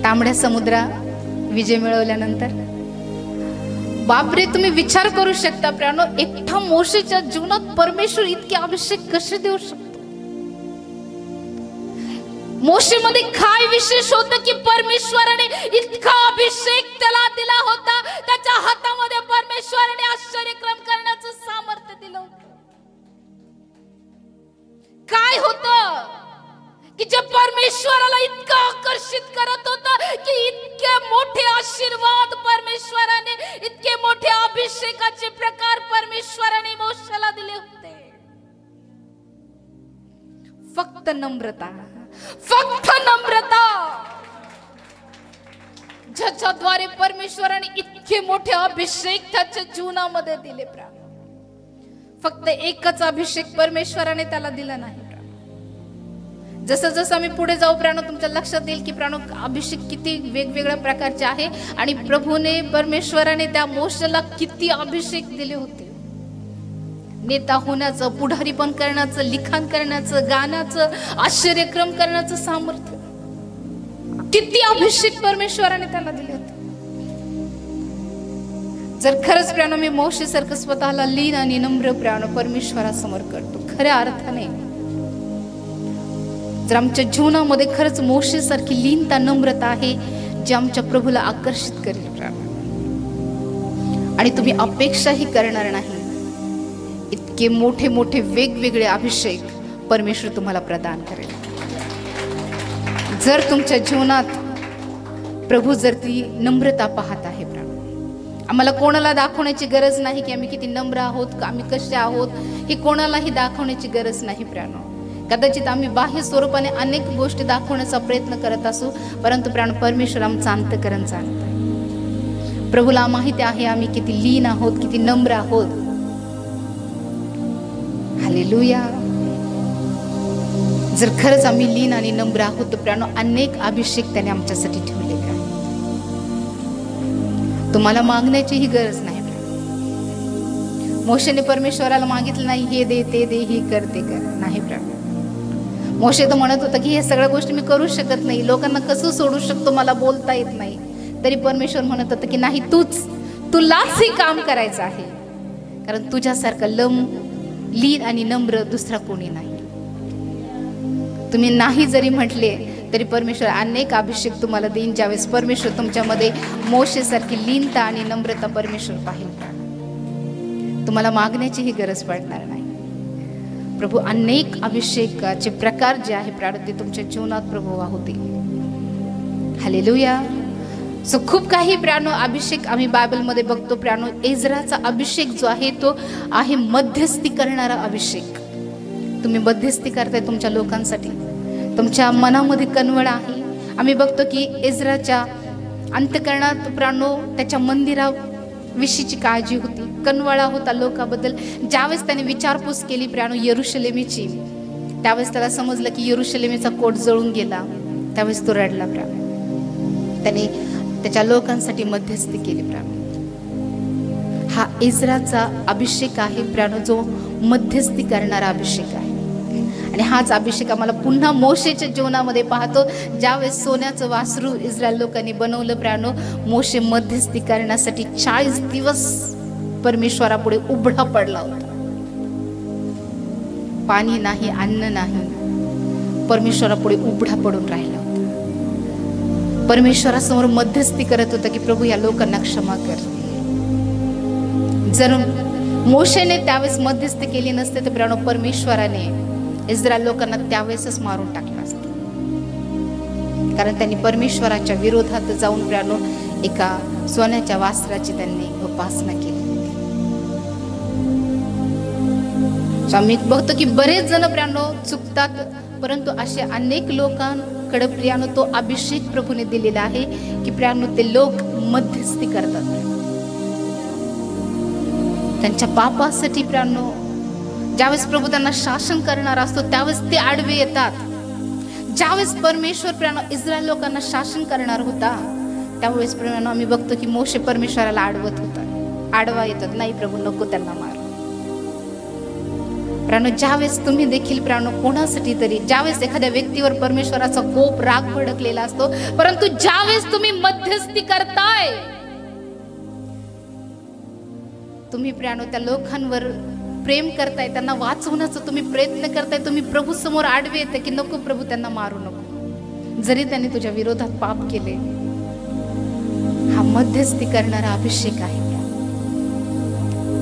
तांबड्या समुद्रा विजय मिळवल्यानंतर. बापरे, तुम्ही विचार करू शकता प्राणो, एकटा मोशेच्या जीवनात परमेश्वर इतके अभिषेक कसे देऊ शकतो. मोशेमध्ये काय विशेष होतं की परमेश्वराने इतका अभिषेक त्याला दिला होता. त्याच्या हातामध्ये परमेश्वराने आश्चर्यक्रम करण्याचं सामर्थ्य दिलं होतं. काय होतं की जे परमेश्वराला इतकं आकर्षित करत होतं की इतके मोठे आशीर्वाद परमेश्वराने, इतके मोठे अभिषेकाचे प्रकार परमेश्वराने मोशेला दिले होते. फक्त नम्रता, फक्त नम्रता, ज्याच्याद्वारे परमेश्वराने इतके मोठे अभिषेक त्याच्या जीवनामध्ये दिले प्राण. फक्त एकच अभिषेक परमेश्वराने त्याला दिला नाही. जसं जसं आम्ही पुढे जाऊ प्राणो, तुमच्या लक्षात येईल की प्राणो अभिषेक किती वेगवेगळ्या प्रकारचे आहे. आणि प्रभूने, परमेश्वराने त्या मोशेला किती अभिषेक दिले होते. नेता होण्याचं, पुढारी पण करण्याचं, लिखाण करण्याचं, गाण्याचं, आश्चर्यक्रम करण्याचं सामर्थ्य, किती अभिषेक परमेश्वराने त्याला दिले होते. जर खरंच प्राणो मी मोशेसारखं स्वतःला लीन आणि नम्र प्राणो परमेश्वरासमोर करतो, खऱ्या अर्थाने जर आमच्या जीवनामध्ये खरंच मोशेसारखी लीनता, नम्रता आहे जे आमच्या प्रभूला आकर्षित करेल प्राण. आणि तुम्ही अपेक्षाही करणार नाही इतके मोठे मोठे वेगवेगळे अभिषेक परमेश्वर तुम्हाला प्रदान करेल. जर तुमच्या जीवनात प्रभू जर ती नम्रता पाहत आहे प्राण. आम्हाला कोणाला दाखवण्याची गरज नाही की आम्ही किती नम्र आहोत, आम्ही कसे आहोत, हे कोणालाही दाखवण्याची गरज नाही प्राणो. कदाचित आम्ही बाह्य स्वरूपाने अनेक गोष्टी दाखवण्याचा प्रयत्न करत असू, परंतु प्राण परमेश्वर आमचं अंतःकरण जाणतं. प्रभूला माहिती आहे आम्ही किती लीन आहोत, किती नम्र आहोत. हालेलुया. जर खरंच आम्ही लीन आणि नम्र आहोत तर प्राणो अनेक अभिषेक त्याने आमच्यासाठी ठेवलेले आहे. तुम्हाला मागण्याचीही गरज नाही. मोशेने परमेश्वराला मागितलं नाही हे दे ते दे, हे कर ते कर, नाही प्राण. मोशे तर म्हणत होता की हे सगळ्या गोष्टी मी करू शकत नाही, लोकांना कसं सोडू शकतो, मला बोलता येत नाही. तरी परमेश्वर म्हणत होता की नाही, तुलाच हे काम करायचं आहे, कारण तुझ्यासारखं लीन आणि नम्र दुसरा कोणी नाही. तुम्ही नाही जरी म्हटले तरी परमेश्वर अनेक अभिषेक तुम्हाला देईन. ज्यावेळेस परमेश्वर तुमच्यामध्ये मोशेसारखी लीनता आणि नम्रता परमेश्वर पाहिल, तुम्हाला मागण्याचीही गरज पडणार नाही. प्रभू अनेक अभिषेकाचे प्रकार जे आहे प्रार्थना तुमच्या जीवनात प्रभू वाहतील. हालेलुया. सो खूप काही प्राणो अभिषेक आम्ही बायबलमध्ये बघतो प्राणो. एजराचा अभिषेक जो आहे तो आहे मध्यस्थी करणारा अभिषेक. तुम्ही मध्यस्थी करताय तुमच्या लोकांसाठी, तुमच्या मनामध्ये कनवळ आहे. आम्ही बघतो की एजराच्या अंतःकरणात प्राणो त्याच्या मंदिराविषयीची काळजी होती, कनवळा होता लोकांबद्दल. ज्यावेळेस त्याने विचारपूस केली प्राणो यरुशलेमीची, त्यावेळेस त्याला समजलं की यरुशलेमेचा कोट जळून गेला, त्यावेळेस तो रडला प्राण. त्याने त्याच्या लोकांसाठी मध्यस्थी केली प्राण. हा इस्राचा अभिषेक आहे प्राण, जो मध्यस्थी करणारा अभिषेक आहे. आणि हाच अभिषेक आम्हाला पुन्हा मोशेच्या जीवनामध्ये पाहतो. ज्यावेळेस सोन्याचं वासरू इस्रायल लोकांनी बनवलं प्राणो, मोशे मध्यस्थी करण्यासाठी 40 दिवस परमेश्वरापुढे उघडा पडला होता. पाणी नाही, अन्न नाही, परमेश्वरापुढे उघडा पडून राहिला होता. परमेश्वरासमोर मध्यस्थी करत होता की प्रभू या लोकांना क्षमा कर. जर मोशेने त्यावेळेस मध्यस्थी केली नसते तर प्राणो परमेश्वराने इस्रायल लोकांना त्यावेळेसच मारून टाकलं असतं. कारण त्यांनी परमेश्वराच्या विरोधात जाऊन प्राणो एका सोन्याच्या वासराची त्यांनी उपासना केली. आम्ही बघतो की बरेच जण प्राणो चुकतात, परंतु असे अनेक लोकांकडे प्रियानो तो अभिषेक प्रभूने दिलेला आहे की प्रियानो ते लोक मध्यस्थी करतात. त्यांच्या पापासाठी प्रियानो ज्यावेळेस प्रभू त्यांना शासन करणार असतो त्यावेळेस ते आडवे येतात. ज्यावेळेस परमेश्वर प्रियानो इस्रायल लोकांना शासन करणार होता त्यावेळेस प्रियानो आम्ही बघतो की मोशे परमेश्वराला आडवत होता, आडवा येतात, नाही प्रभू नको त्यांना मार. प्राणो ज्यावेळेस तुम्ही देखील प्राणो कोणासाठी तरी, ज्यावेळेस एखाद्या व्यक्तीवर परमेश्वराचा कोप राग भडकलेला असतो, परंतु ज्यावेळेस तुम्ही मध्यस्थी करताय, तुम्ही प्राणो त्या लोकांवर प्रेम करताय, त्यांना वाचवण्याचा तुम्ही प्रयत्न करताय, तुम्ही प्रभू समोर आडवे येते की नको प्रभू त्यांना मारू नको, जरी त्यांनी तुझ्या विरोधात पाप केले. हा मध्यस्थी करणारा अभिषेक आहे.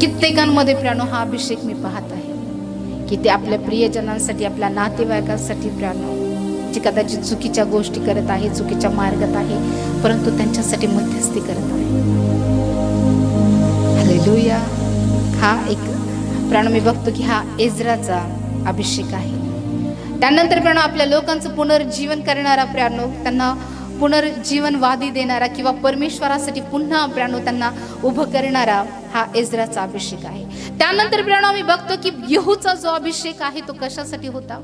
कित्येकांमध्ये प्राणो हा अभिषेक मी पाहत आहे की ते आपल्या प्रियजनांसाठी, आपल्या नातेवाईकांसाठी प्राणो जे कदाचित चुकीच्या गोष्टी करत आहे, चुकीच्या मार्गात आहे, परंतु त्यांच्यासाठी मध्यस्थी करत आहे. हालेलुया. हा एक प्राण मी बघतो की हा इस्राचा अभिषेक आहे. त्यानंतर प्राणो आपल्या लोकांचं पुनर्जीवन करणारा प्राणो, त्यांना पुनर्जीवनवादी देणारा किंवा परमेश्वरासाठी पुन्हा प्राणो त्यांना उभं करणारा हा इस्राचा अभिषेक आहे. त्यानंतर प्राणो आम्ही बघतो की येहूचा जो अभिषेक आहे तो कशासाठी होता?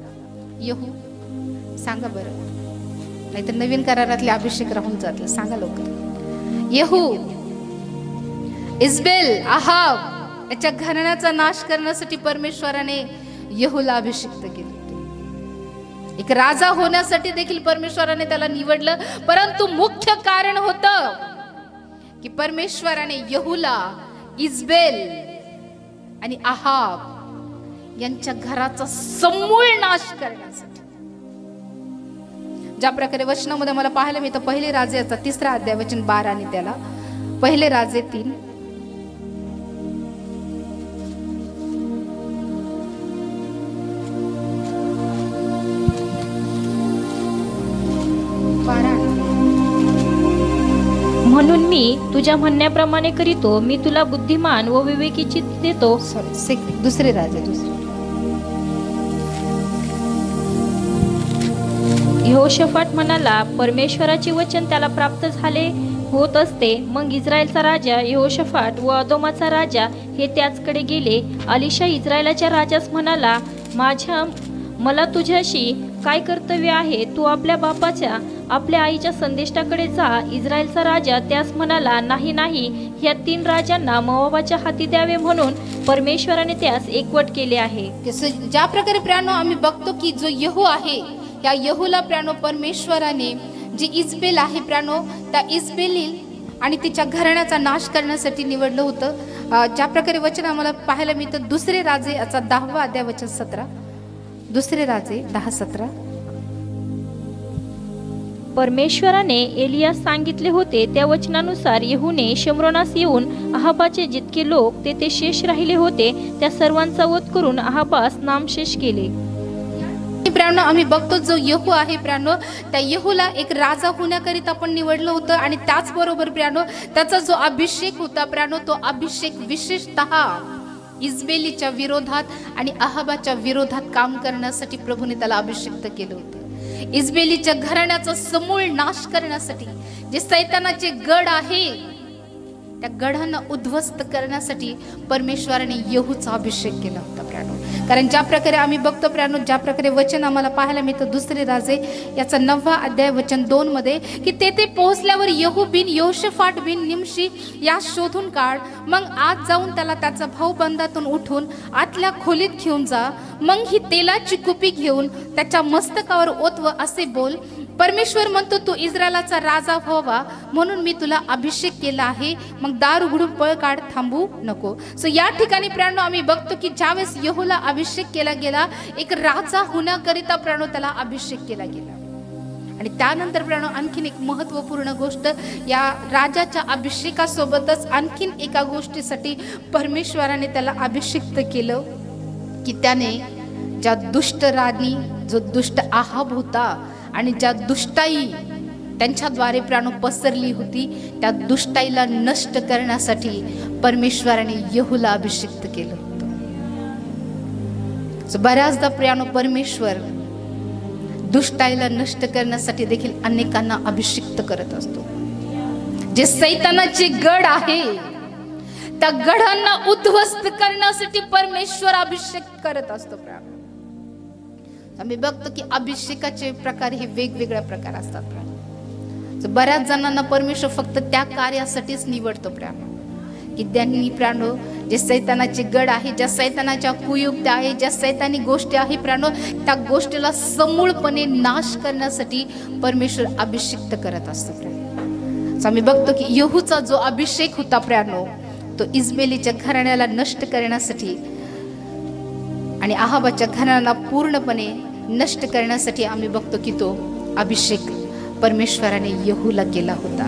येहू सांगा बरं, नाहीतर नवीन करारातले अभिषेक राहून जातील. सांगा लवकर. येहू, इस्बेल, आहाब याच्या घराण्याचा नाश करण्यासाठी परमेश्वराने येहूला अभिषिक्त केले. एक राजा होण्यासाठी देखील परमेश्वराने त्याला निवडलं, परंतु मुख्य कारण होतं की परमेश्वराने येहूला इस्बेल आणि आहाब यांच्या घराचा समूळ नाश करण्यासाठी. ज्या प्रकारे वचनामध्ये मला पाहायला मिळतं, पहिले राजेचा 3रा अध्याय वचन 12 आणि त्याला पहिले राजे 3 म्हणून मी तुझ्या म्हणण्याप्रमाणे करीतो, मी तुला बुद्धिमान व विवेकी चित्त देतो. दुसरे राजे यहोशाफाट म्हणाला, परमेश्वराचे वचन त्याला प्राप्त झाले होत असते. मग इस्रायलचा राजा यहोशाफाट व अदोमाचा राजा हे त्याचकडे गेले. अलिशा इस्रायलाच्या राजास म्हणाला, मला तुझ्याशी काय कर्तव्य आहे? तू आपल्या बापाच्या, आपल्या आईच्या संदेष्टाकडे जा. इस्रायलचा राजा त्यास म्हणाला, नाही नाही, ह्या 3 राजांना मोवाबाच्या हाती द्यावे म्हणून परमेश्वराने त्यास एकवट केले आहे. ज्या प्रकारे प्राणो आम्ही बघतो की जो येहू आहे, या येहूला प्राणो परमेश्वराने जी इस्बेल आहे प्राणो, त्या इस्बेली आणि तिच्या घराण्याचा नाश करण्यासाठी निवडलं होतं. ज्या प्रकारे वचन आम्हाला पाहायला मिळतं, दुसरे राजे याचा 10वा अध्याय वचन 17. दुसरे राजे 10:17. परमेश्वराने एलियास सांगितले होते त्या वचनानुसार येहूने शम्रोनास येऊन अहाबाचे जितके लोक तेथे शेष राहिले होते त्या सर्वांचा वध करून अहाबास नामशेष केले. प्राणो आम्ही बघतो जो येहू आहे प्राणो, त्या येहूला एक राजा होण्याकरिता आपण निवडलं होतं. आणि त्याचबरोबर प्राणो त्याचा जो अभिषेक होता प्राणो, तो अभिषेक विशेषतः इस्बेलीच्या विरोधात आणि अहाबाच्या विरोधात काम करण्यासाठी प्रभूने त्याला अभिषिक्त केलं होतं. इस्बेलीच्या घराण्याचा समूळ नाश करण्यासाठी, जे सैतानाचे गड आहे त्या गडांना उद्ध्वस्त करण्यासाठी परमेश्वराने येहूचा अभिषेक केला होता प्रियानो. कारण ज्या प्रकारे आम्ही बघतो प्रियानो, ज्या प्रकारे वचन आम्हाला पाहायला मिळतं दुसरे राजे याचा 9वा अध्याय वचन 2 मध्ये, की तेथे पोहोचल्यावर येहू बिन योशफाट बिन निमशी या शोधून काढ, मग आत जाऊन त्याला त्याचा भाऊ बंदातून उठून आतल्या खोलीत घेऊन जा, मग ही तेलाची कुपी घेऊन त्याच्या मस्तकावर ओतव असे बोल, परमेश्वर म्हणतो तू इस्रायलाचा राजा व्हावा म्हणून मी तुला अभिषेक केला आहे, मग दार उघडून पळ काढ, थांबू नको. सो या ठिकाणी प्रियानो आम्ही बघतो की ज्यावेळेस येहूला अभिषेक केला गेला, एक राजा होण्याकरिता प्रियानो त्याला अभिषेक केला गेला. आणि त्यानंतर प्रियानो आणखीन एक महत्त्वपूर्ण गोष्ट, या राजाच्या अभिषेकासोबतच आणखीन एका गोष्टीसाठी परमेश्वराने त्याला अभिषेक केलं, की त्याने ज्या दुष्ट राणी, जो दुष्ट आहाब होता आणि ज्या दुष्टाई त्यांच्याद्वारे प्रियानो पसरली होती, त्या दुष्टाईला नष्ट करण्यासाठी परमेश्वराने येहूला अभिषिक्त केलं होतं. बऱ्याचदा प्रियानो परमेश्वर दुष्टाईला नष्ट करण्यासाठी देखील अनेकांना अभिषिक्त करत असतो. जे सैतानाचे गड आहे त्या गडांना उद्ध्वस्त करण्यासाठी परमेश्वर अभिषेक करत असतो प्रियानो. आम्ही बघतो की अभिषेकाचे प्रकार हे वेगवेगळ्या प्रकार असतात. बऱ्याच जणांना परमेश्वर फक्त त्या कार्यासाठीच निवडतो प्रियानो, की त्यांनी प्रियानो जे सैतानाचे गड आहे, ज्या सैतानाच्या कुयुक्त्या आहे, ज्या सैतानी गोष्टी आहे प्रियानो, त्या गोष्टीला समूळपणे नाश करण्यासाठी परमेश्वर अभिषिक्त करत असतो प्रियानो. आम्ही बघतो की येहूचा जो अभिषेक होता प्रियानो, तो इजबेलीच्या घराण्याला नष्ट करण्यासाठी आणि आहाबाच्या घराण्याला पूर्णपणे नष्ट करण्यासाठी आम्ही बघतो की तो अभिषेक परमेश्वराने येहूला केला होता.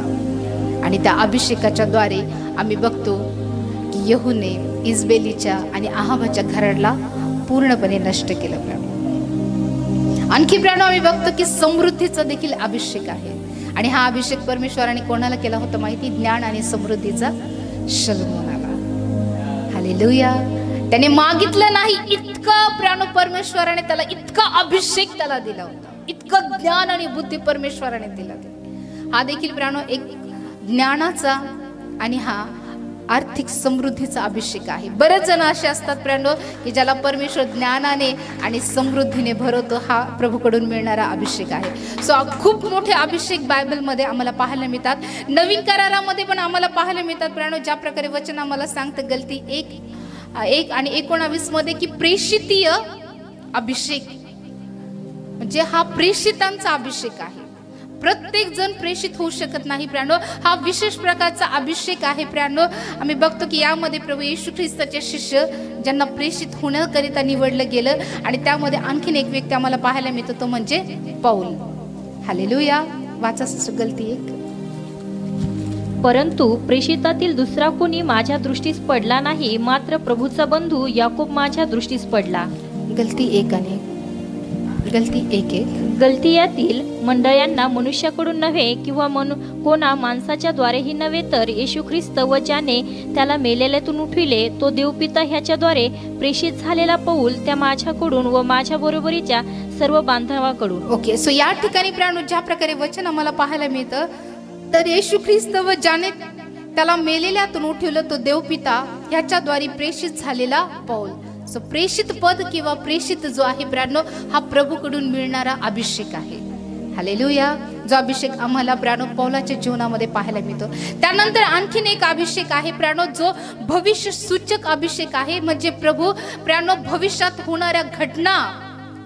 आणि त्या अभिषेकाच्या द्वारे आम्ही बघतो की येहूने इजबेलीच्या आणि आहाबाच्या घराला पूर्णपणे नष्ट केलं. आणखी प्रियानो आम्ही बघतो की समृद्धीचा देखील अभिषेक आहे. आणि हा अभिषेक परमेश्वराने कोणाला केला होता माहिती? ज्ञान आणि समृद्धीचा शलोमोनाला. हालेलुया. त्याने मागितलं नाही इतकं प्रियानो परमेश्वराने त्याला इतका अभिषेक त्याला दिला होता, इतकं ज्ञान आणि बुद्धी परमेश्वराने दिला. हा देखील प्रियानो एक ज्ञानाचा आणि हा आर्थिक समृद्धीचा अभिषेक आहे. बरेच जण असे असतात प्रियानो की ज्याला परमेश्वर ज्ञानाने आणि समृद्धीने भरवतो. हा प्रभूकडून मिळणारा अभिषेक आहे. सो खूप मोठे अभिषेक बायबलमध्ये आम्हाला पाहायला मिळतात. नवीन करारामध्ये पण आम्हाला पाहायला मिळतात प्रियानो. ज्या प्रकारे वचन आम्हाला सांगतं गलती 1 आणि 19 मध्ये, की प्रेषितीय अभिषेक म्हणजे हा प्रेषितांचा अभिषेक आहे. प्रत्येक जण प्रेषित होऊ शकत नाही प्रियानो. हा विशेष प्रकारचा अभिषेक आहे प्रियानो. आम्ही बघतो की यामध्ये प्रभू येशू ख्रिस्ताचे शिष्य ज्यांना प्रेषित होण्याकरिता निवडलं गेलं, आणि त्यामध्ये आणखीन एक व्यक्ती आम्हाला पाहायला मिळतो, तो म्हणजे पौल. हालेलुया. वाचा गलती 1. परंतु प्रेषितातील दुसरा कोणी माझ्या दृष्टीस पडला नाही, मात्र प्रभूचा बंधू याकोब माझ्या दृष्टीस पडला. गलती 1 आणि गलती 1. गलतियातील मंडळांना मनुष्याकडून नव्हे किंवा कोणा माणसाच्या द्वारेही नव्हे, तर येशू ख्रिस्त व ज्याने त्याला मेलेल्यातून उठविले तो देवपिता ह्याच्याद्वारे प्रेषित झालेला पौल, त्या माझ्याकडून व माझ्या बरोबरीच्या सर्व बांधवाकडून. ओके. सो या ठिकाणी प्रियानो ज्या प्रकारे वचन आम्हाला पाहायला मिळतं, तर येशू ख्रिस्त व ज्याने त्याला मेलेल्यातून उठवलं तो देवपिता ह्याच्याद्वारे प्रेषित झालेला पौल. सो प्रेषित पद किंवा प्रेषित जो आहे प्रियानो, हा प्रभूकडून मिळणारा अभिषेक आहे. हालेलुया. जो अभिषेक आम्हाला प्रियानो पौलाच्या जीवनामध्ये पाहायला मिळतो. त्यानंतर आणखीन एक अभिषेक आहे प्रियानो, जो भविष्य सूचक अभिषेक आहे. म्हणजे प्रभू प्रियानो भविष्यात होणाऱ्या घटना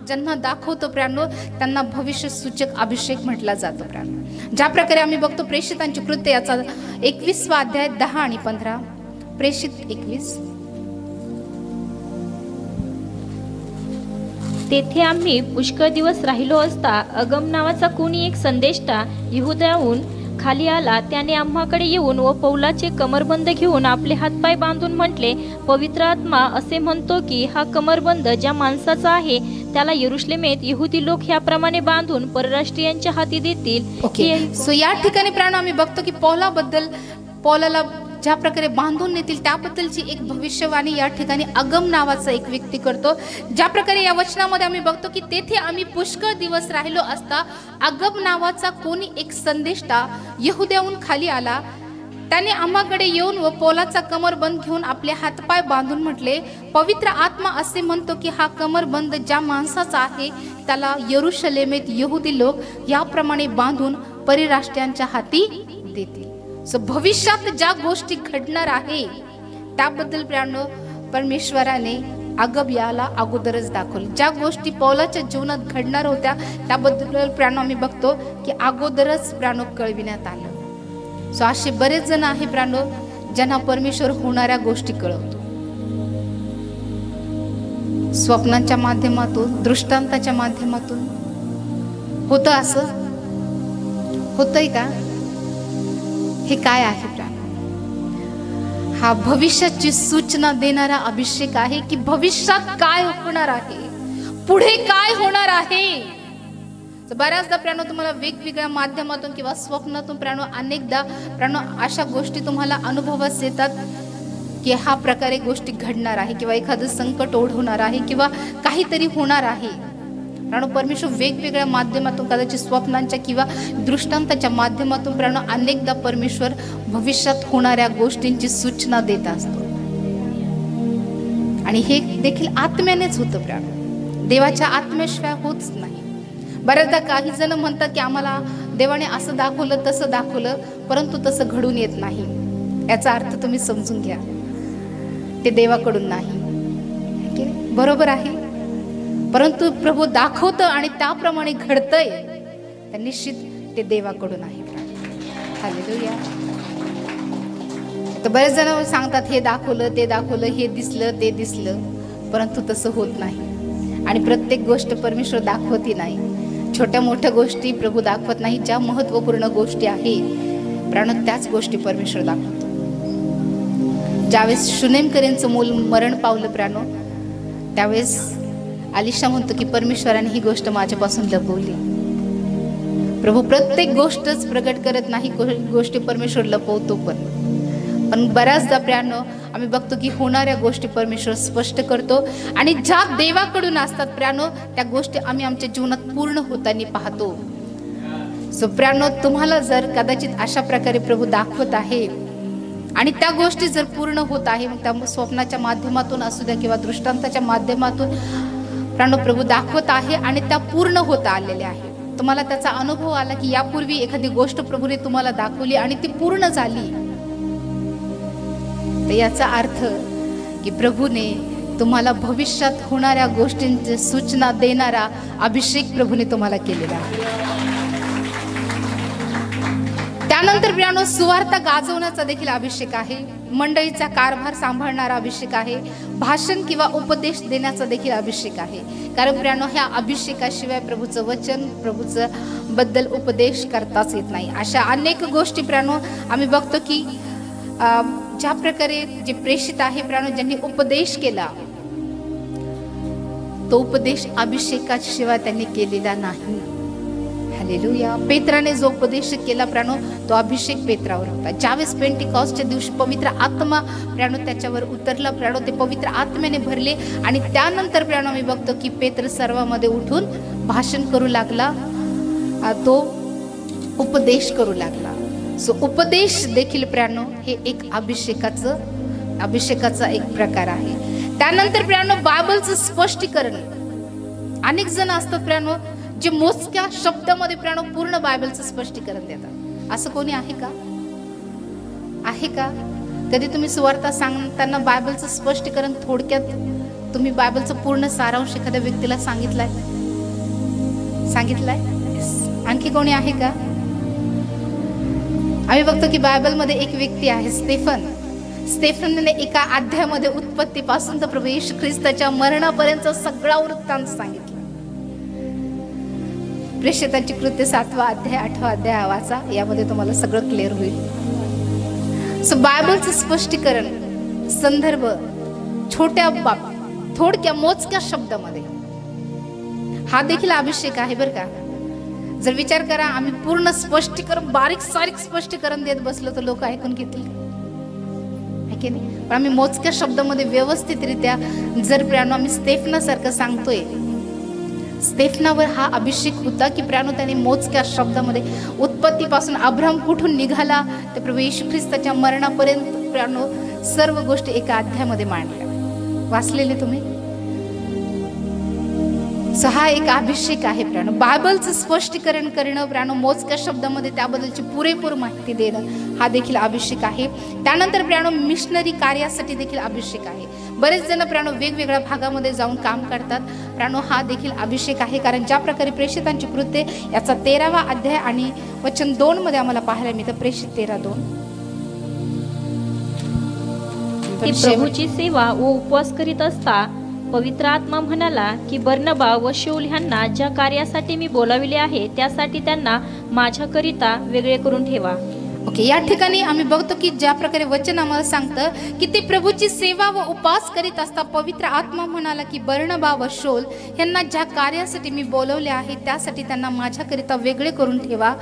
ज्यांना दाखवतो प्रियानो, त्यांना भविष्य सूचक अभिषेक म्हटला जातो प्रियानो. ज्या प्रकारे आम्ही बघतो प्रेषितांची कृत्य याचा 21वा अध्याय 10 आणि 15. प्रेषित 21. तेथे आम्ही पुष्कळ दिवस राहिलो असता अगम नावाचा कोणी एक संदेष्टा यहूद्याहून खाली आला. त्याने आम्हाकडे येऊन व पौलाचे कमरबंद घेऊन आपले हातपाय बांधून म्हटले, पवित्र आत्मा असे म्हणतो की हा कमरबंद ज्या माणसाचा आहे त्याला यरुशलेमेत यहुदी लोक ह्याप्रमाणे बांधून परराष्ट्रीयांच्या हाती देतील. ओके. सो या ठिकाणी प्रियानो आम्ही बघतो की पौलाला ज्या प्रकारे बांधून नेतील त्याबद्दलची एक भविष्यवाणी या ठिकाणी अगम नावाचा एक व्यक्ती करतो. ज्या प्रकारे या वचनामध्ये आम्ही बघतो की तेथे आम्ही पुष्कळ दिवस राहिलो असता अगम नावाचा कोणी एक संदेष्टा यहुद्याहून खाली आला. त्याने आम्हाकडे येऊन व पोलाचा कमरबंद घेऊन आपले हातपाय बांधून म्हटले, पवित्र आत्मा असे म्हणतो की हा कमरबंद ज्या माणसाचा आहे त्याला यरूशलेमेत यहुदी लोक याप्रमाणे बांधून परिराष्ट्रांच्या हाती देतील. सो भविष्यात ज्या गोष्टी घडणार आहे त्याबद्दल प्रियानो परमेश्वराने अगबियाला अगोदरच दाखवलं. ज्या गोष्टी पौलाच्या जीवनात घडणार होत्या त्याबद्दल प्रियानो आम्ही बघतो की अगोदरच प्रियानो कळविण्यात आलं. सो असे बरेच जण आहे प्रियानो ज्यांना परमेश्वर होणाऱ्या गोष्टी कळवतो. स्वप्नांच्या माध्यमातून, दृष्टांताच्या माध्यमातून होतं. असं होतंय का? हे काय आहे प्रियानो? हा भविष्याची सूचना देणारा अभिषेक आहे की भविष्यात काय होणार आहे, पुढे काय होणार आहे. बऱ्याचदा प्रियानो तुम्हाला वेगवेगळ्या माध्यमातून किंवा स्वप्नातून प्रियानो अनेकदा प्रियानो अशा गोष्टी तुम्हाला अनुभवास येतात की ह्या प्रकारे गोष्टी घडणार आहे किंवा एखादं संकट ओढवणार आहे किंवा काहीतरी होणार आहे. प्रियानो परमेश्वर वेगवेगळ्या माध्यमातून, कदाचित स्वप्नांच्या किंवा दृष्टांताच्या माध्यमातून प्रियानो अनेकदा परमेश्वर भविष्यात होणाऱ्या गोष्टींची सूचना देत असतो. आणि हे देखील आत्म्यानेच होतं प्रियानो, देवाच्या आत्म्याशिवाय होतच नाही. बऱ्याचदा काही जण म्हणतात की आम्हाला देवाने असं दाखवलं, तसं दाखवलं, परंतु तसं घडून येत नाही. याचा अर्थ तुम्ही समजून घ्या, ते देवाकडून नाही. बरोबर आहे, परंतु प्रभू दाखवतं आणि त्याप्रमाणे घडतंय तर निश्चित ते देवाकडून आहे. हालेलुया. तर बरेच जण सांगतात हे दाखवलं, ते दाखवलं, हे दिसलं, ते दिसलं, परंतु तसं होत नाही. आणि प्रत्येक गोष्ट परमेश्वर दाखवती नाही. छोट्या मोठ्या गोष्टी प्रभू दाखवत नाही. ज्या महत्वपूर्ण गोष्टी आहेत प्राण त्याच गोष्टी परमेश्वर दाखवतो. ज्यावेळेस शुनेमकरेंचं मूल मरण पावलं प्राणो, त्यावेळेस अलिशा म्हणतो की परमेश्वराने ही गोष्ट माझ्यापासून लपवली. प्रभू प्रत्येक गोष्टच प्रकट करत नाही, गोष्टी परमेश्वर लपवतो. पण बऱ्याचदा प्रियानो आम्ही बघतो की होणाऱ्या गोष्टी परमेश्वर स्पष्ट करतो आणि ज्या देवाकडून असतात प्रियानो त्या गोष्टी आम्ही आमच्या जीवनात पूर्ण होताना पाहतो. सो प्रियानो तुम्हाला जर कदाचित अशा प्रकारे प्रभू दाखवत आहे आणि त्या गोष्टी जर पूर्ण होत आहे, मग त्या स्वप्नाच्या माध्यमातून असू द्या किंवा दृष्टांताच्या माध्यमातून प्रियानो प्रभू दाखवत आहे आणि त्या पूर्ण होत आलेल्या आहे. तुम्हाला त्याचा अनुभव आला की यापूर्वी एखादी गोष्ट प्रभूने तुम्हाला दाखवली आणि ती पूर्ण झाली, तर याचा अर्थ की प्रभूने तुम्हाला भविष्यात होणाऱ्या गोष्टींची सूचना देणारा अभिषेक प्रभूने तुम्हाला केलेला आहे. त्यानंतर प्रियानो सुवार्ता गाजवण्याचा देखील अभिषेक आहे, मंडळीचा कारभार सांभाळणारा अभिषेक आहे, भाषण किंवा उपदेश देण्याचा देखील अभिषेक आहे. कारण प्रियानो ह्या अभिषेकाशिवाय प्रभूचं वचन, प्रभूचं बद्दल उपदेश करताच येत नाही. अशा अनेक गोष्टी प्रियानो आम्ही बघतो की ज्या प्रकारे जे प्रेषित आहे प्रियानो ज्यांनी उपदेश केला, तो उपदेश अभिषेकाशिवाय त्यांनी केलेला नाही. हालेलुया. पेत्राने जो उपदेश केला प्रियानो तो अभिषेक पेत्रावर होता. ज्यावेळेस पेंटिकॉस्टच्या दिवशी पवित्र आत्मा प्रियानो त्याच्यावर उतरला प्रियानो, ते पवित्र आत्म्याने भरले आणि त्यानंतर प्रियानो मी बघतो की पेत्र सर्वांमध्ये उठून भाषण करू लागला, तो उपदेश करू लागला. सो उपदेश देखील प्रियानो हे एक अभिषेकाचा एक प्रकार आहे. त्यानंतर प्रियानो बायबलचं स्पष्टीकरण. अनेक जण असतात प्रियानो जे मोजक्या शब्दामध्ये प्रियानो पूर्ण बायबलचं स्पष्टीकरण देतात. असं कोणी आहे का? आहे का? कधी तुम्ही सुवार्ता सांगताना बायबलचं स्पष्टीकरण थोडक्यात तुम्ही बायबलचं पूर्ण सारांश एखाद्या व्यक्तीला सांगितलाय? आणखी कोणी आहे का? आम्ही बघतो की बायबलमध्ये एक व्यक्ती आहे स्टेफनने एका अध्यायामध्ये उत्पत्तीपासून तर प्रभू येशू ख्रिस्ताच्या मरणापर्यंत सगळा वृत्तांत सांगितला. प्रेषितांची कृत्य 7वा अध्याय 8वा अध्याय वाचा, यामध्ये तुम्हाला सगळं क्लिअर होईल. सो बायबलचं स्पष्टीकरण, संदर्भ थोडक्या मोजक्या शब्दामध्ये, हा देखील अभिषेक आहे बरं का. जर विचार करा आम्ही पूर्ण स्पष्टीकरण बारीक सारीक स्पष्टीकरण देत बसलो तर लोक ऐकून घेतील की नाही. पण आम्ही मोजक्या शब्दामध्ये व्यवस्थितरित्या जर प्रियानो आम्ही स्टेफनासारखं सांगतोय, स्तेफनावर हा अभिषेक होता की प्राणो त्याने मोजक्या शब्दामध्ये उत्पत्तीपासून अब्राहम कुठून निघाला ते प्रभू येशू ख्रिस्ताच्या मरणापर्यंत प्राणो सर्व गोष्टी एका अध्यायामध्ये मांडल्या. वाचलेले तुम्ही. सो हा एक अभिषेक आहे प्राणो. बायबलचं स्पष्टीकरण करणं प्राणो, मोजक्या शब्दामध्ये त्याबद्दलची पुरेपूर माहिती देणं हा देखील अभिषेक आहे. त्यानंतर प्राणो मिशनरी कार्यासाठी देखील अभिषेक आहे. बरेच जण प्राणो वेगवेगळ्या भागामध्ये जाऊन काम करतात. प्राणो हा देखील अभिषेक आहे. कारण ज्या प्रकारे प्रेषितांची कृत्ये याचा 13वा अध्याय आणि वचन 2 मध्ये आम्हाला पाहायला मिळतं. प्रेषित 13:2. प्रभूची सेवा व उपवास करीत असता पवित्र आत्मा म्हणाला की बर्नबा व शौल ह्यांना ज्या कार्यासाठी मी बोलाविले आहे त्यासाठी त्यांना माझ्याकरिता वेगळे करून ठेवा. ओके, या ठिकाणी आम्ही बघतो की ज्या प्रकारे वचन आम्हाला सांगतं की ते प्रभूची सेवा व उपवास करीत असता पवित्र आत्मा म्हणाला की बर्नबा व शौल यांना ज्या कार्यासाठी मी बोलवले आहे त्यासाठी त्यांना माझ्याकरिता वेगळे करून ठेवा.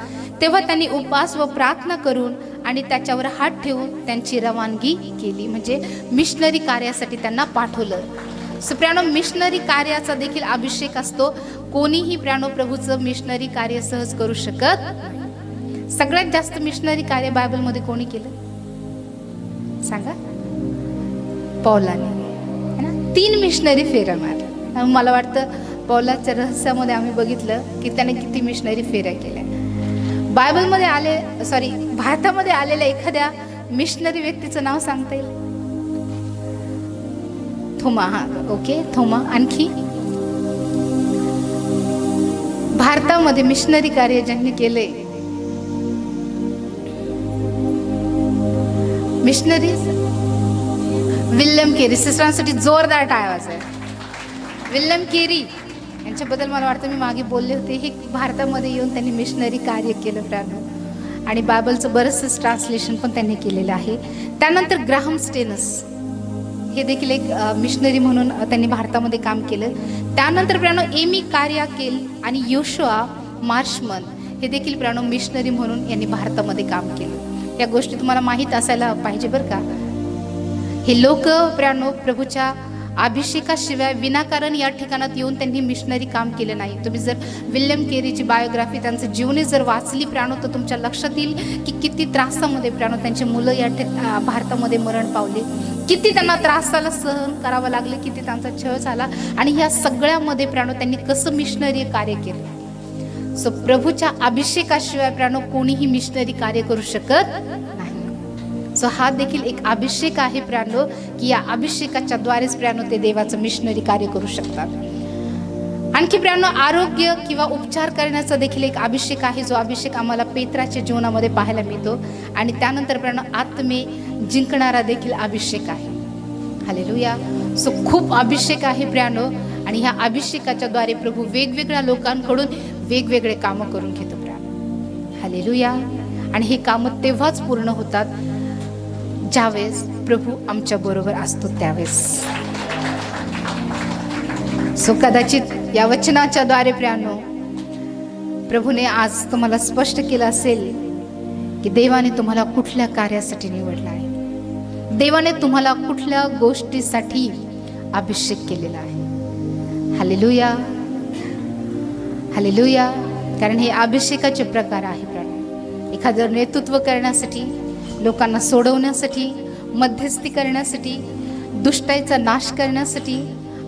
तेव्हा त्यांनी उपवास व प्रार्थना करून आणि त्याच्यावर हात ठेवून त्यांची रवानगी केली. म्हणजे मिशनरी कार्यासाठी त्यांना पाठवलं. सो प्राणो, मिशनरी कार्याचा देखील अभिषेक असतो. कोणीही प्राणो प्रभूचं मिशनरी कार्य सहज करू शकत नाही. सगळ्यात जास्त मिशनरी कार्य बायबलमध्ये कोणी केलं सांगा? पौलाने, है ना? 3 मिशनरी फेऱ्या मारल्या. मला वाटतं पौलाच्या रहस्यामध्ये आम्ही बघितलं की त्याने किती मिशनरी फेऱ्या केल्या. बायबलमध्ये भारतामध्ये आलेल्या एखाद्या मिशनरी व्यक्तीचं नाव सांगता येईल? थोमा. हा, ओके, थोमा. आणखी भारतामध्ये मिशनरी कार्य ज्यांनी केले मिशनरीज, विल्यम केरी. सिस्टरांसाठी जोरदार टाळ्या वाजवा. विल्यम केरी यांच्याबद्दल मला वाटतं मी मागे बोलले होते. हे भारतामध्ये येऊन त्यांनी मिशनरी कार्य केलं प्राणो, आणि बायबलचं बरंचसं ट्रान्सलेशन पण त्यांनी केलेलं आहे. त्यानंतर ग्राहम स्टेनस हे देखील एक मिशनरी म्हणून त्यांनी भारतामध्ये काम केलं. त्यानंतर प्राणो एमी कार्याकेल आणि योशुआ मार्शमन हे देखील प्राणो मिशनरी म्हणून यांनी भारतामध्ये काम केलं. या गोष्टी तुम्हाला माहीत असायला पाहिजे बरं का. हे लोक प्राणो प्रभूच्या अभिषेकाशिवाय विनाकारण या ठिकाणात येऊन त्यांनी मिशनरी काम केलं नाही. तुम्ही जर विल्यम केरीची बायोग्राफी, त्यांचं जीवनी जर वाचली प्राणो, तर तुमच्या लक्षात येईल की किती त्रासामध्ये प्राणो त्यांची मुलं या भारतामध्ये मरण पावले, किती त्यांना त्रासाला सहन करावं लागलं, किती त्यांचा छळ झाला, आणि ह्या सगळ्यामध्ये प्राणो त्यांनी कसं मिशनरी कार्य केलं. सो प्रभूच्या अभिषेकाशिवाय प्राणो कोणीही मिशनरी कार्य करू शकत नाही. सो हा देखील एक अभिषेक आहे प्राणो, की या अभिषेकाच्या द्वारेच प्राणो ते देवाचं मिशनरी कार्य करू शकतात. आणखी प्राणो आरोग्य किंवा उपचार करण्याचा देखील एक अभिषेक आहे, जो अभिषेक आम्हाला पेत्राच्या जीवनामध्ये पाहायला मिळतो. आणि त्यानंतर प्राणो आत्मे जिंकणारा देखील अभिषेक आहे. हालेलुया. सो खूप अभिषेक आहे प्राणो, आणि ह्या अभिषेकाच्या द्वारे प्रभू वेगवेगळ्या लोकांकडून वेगवेगळे कामं करून घेतो प्राणो. हालेलुया. आणि हे कामं तेव्हाच पूर्ण होतात ज्यावेळेस प्रभू आमच्या बरोबर असतो त्यावेळेस. सो कदाचित या वचनाच्या द्वारे प्राणो प्रभूने आज तुम्हाला स्पष्ट केलं असेल की देवाने तुम्हाला कुठल्या कार्यासाठी निवडलं आहे, देवाने तुम्हाला कुठल्या गोष्टीसाठी अभिषेक केलेला आहे. Hallelujah, hallelujah. कारण हे अभिषेकाचे प्रकार आहे प्राणो. एखादं नेतृत्व करण्यासाठी, लोकांना सोडवण्यासाठी, मध्यस्थी करण्यासाठी, दुष्टाईचा नाश करण्यासाठी,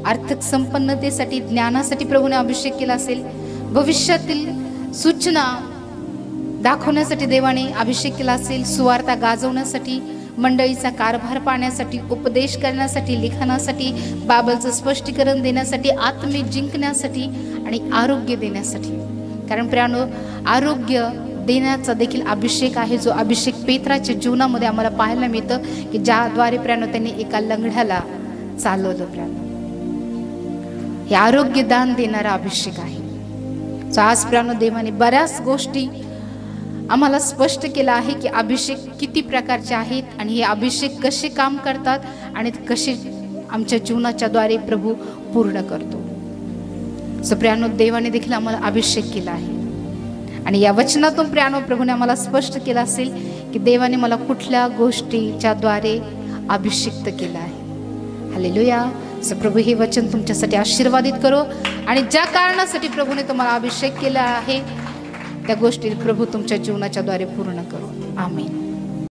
आर्थिक संपन्नतेसाठी, ज्ञानासाठी प्रभूने अभिषेक केला असेल. भविष्यातील सूचना दाखवण्यासाठी देवाने अभिषेक केला असेल. सुवार्ता गाजवण्यासाठी, मंडळीचा कारभार पाहण्यासाठी, उपदेश करण्यासाठी, लिखाणासाठी, बायबलचं स्पष्टीकरण देण्यासाठी, आत्मे जिंकण्यासाठी आणि आरोग्य देण्यासाठी. कारण प्राणो आरोग्य देण्याचा देखील अभिषेक आहे, जो अभिषेक पेत्राच्या जीवनामध्ये आम्हाला पाहायला मिळतं की ज्याद्वारे प्राणो त्यांनी एका लंगड्याला चालवलं. प्राणो हे आरोग्य दान देणारा अभिषेक आहे. सो आज प्राणो देवाने बऱ्याच गोष्टी आम्हाला स्पष्ट केलं आहे की अभिषेक किती प्रकारचे आहेत आणि हे अभिषेक कसे काम करतात आणि कसे आमच्या जीवनाच्या द्वारे प्रभू पूर्ण करतो. सो प्राणो देवाने देखील आम्हाला अभिषेक केला आहे, आणि या वचनातून प्राणो प्रभूने आम्हाला स्पष्ट केलं असेल की देवाने मला कुठल्या गोष्टीच्या द्वारे अभिषिक्त केलं आहे. हालेलुया. असं प्रभू हे वचन तुमच्यासाठी आशीर्वादित करो आणि ज्या कारणासाठी प्रभूने तुम्हाला अभिषेक केला आहे त्या गोष्टी प्रभू तुमच्या जीवनाच्या द्वारे पूर्ण करो. आमेन.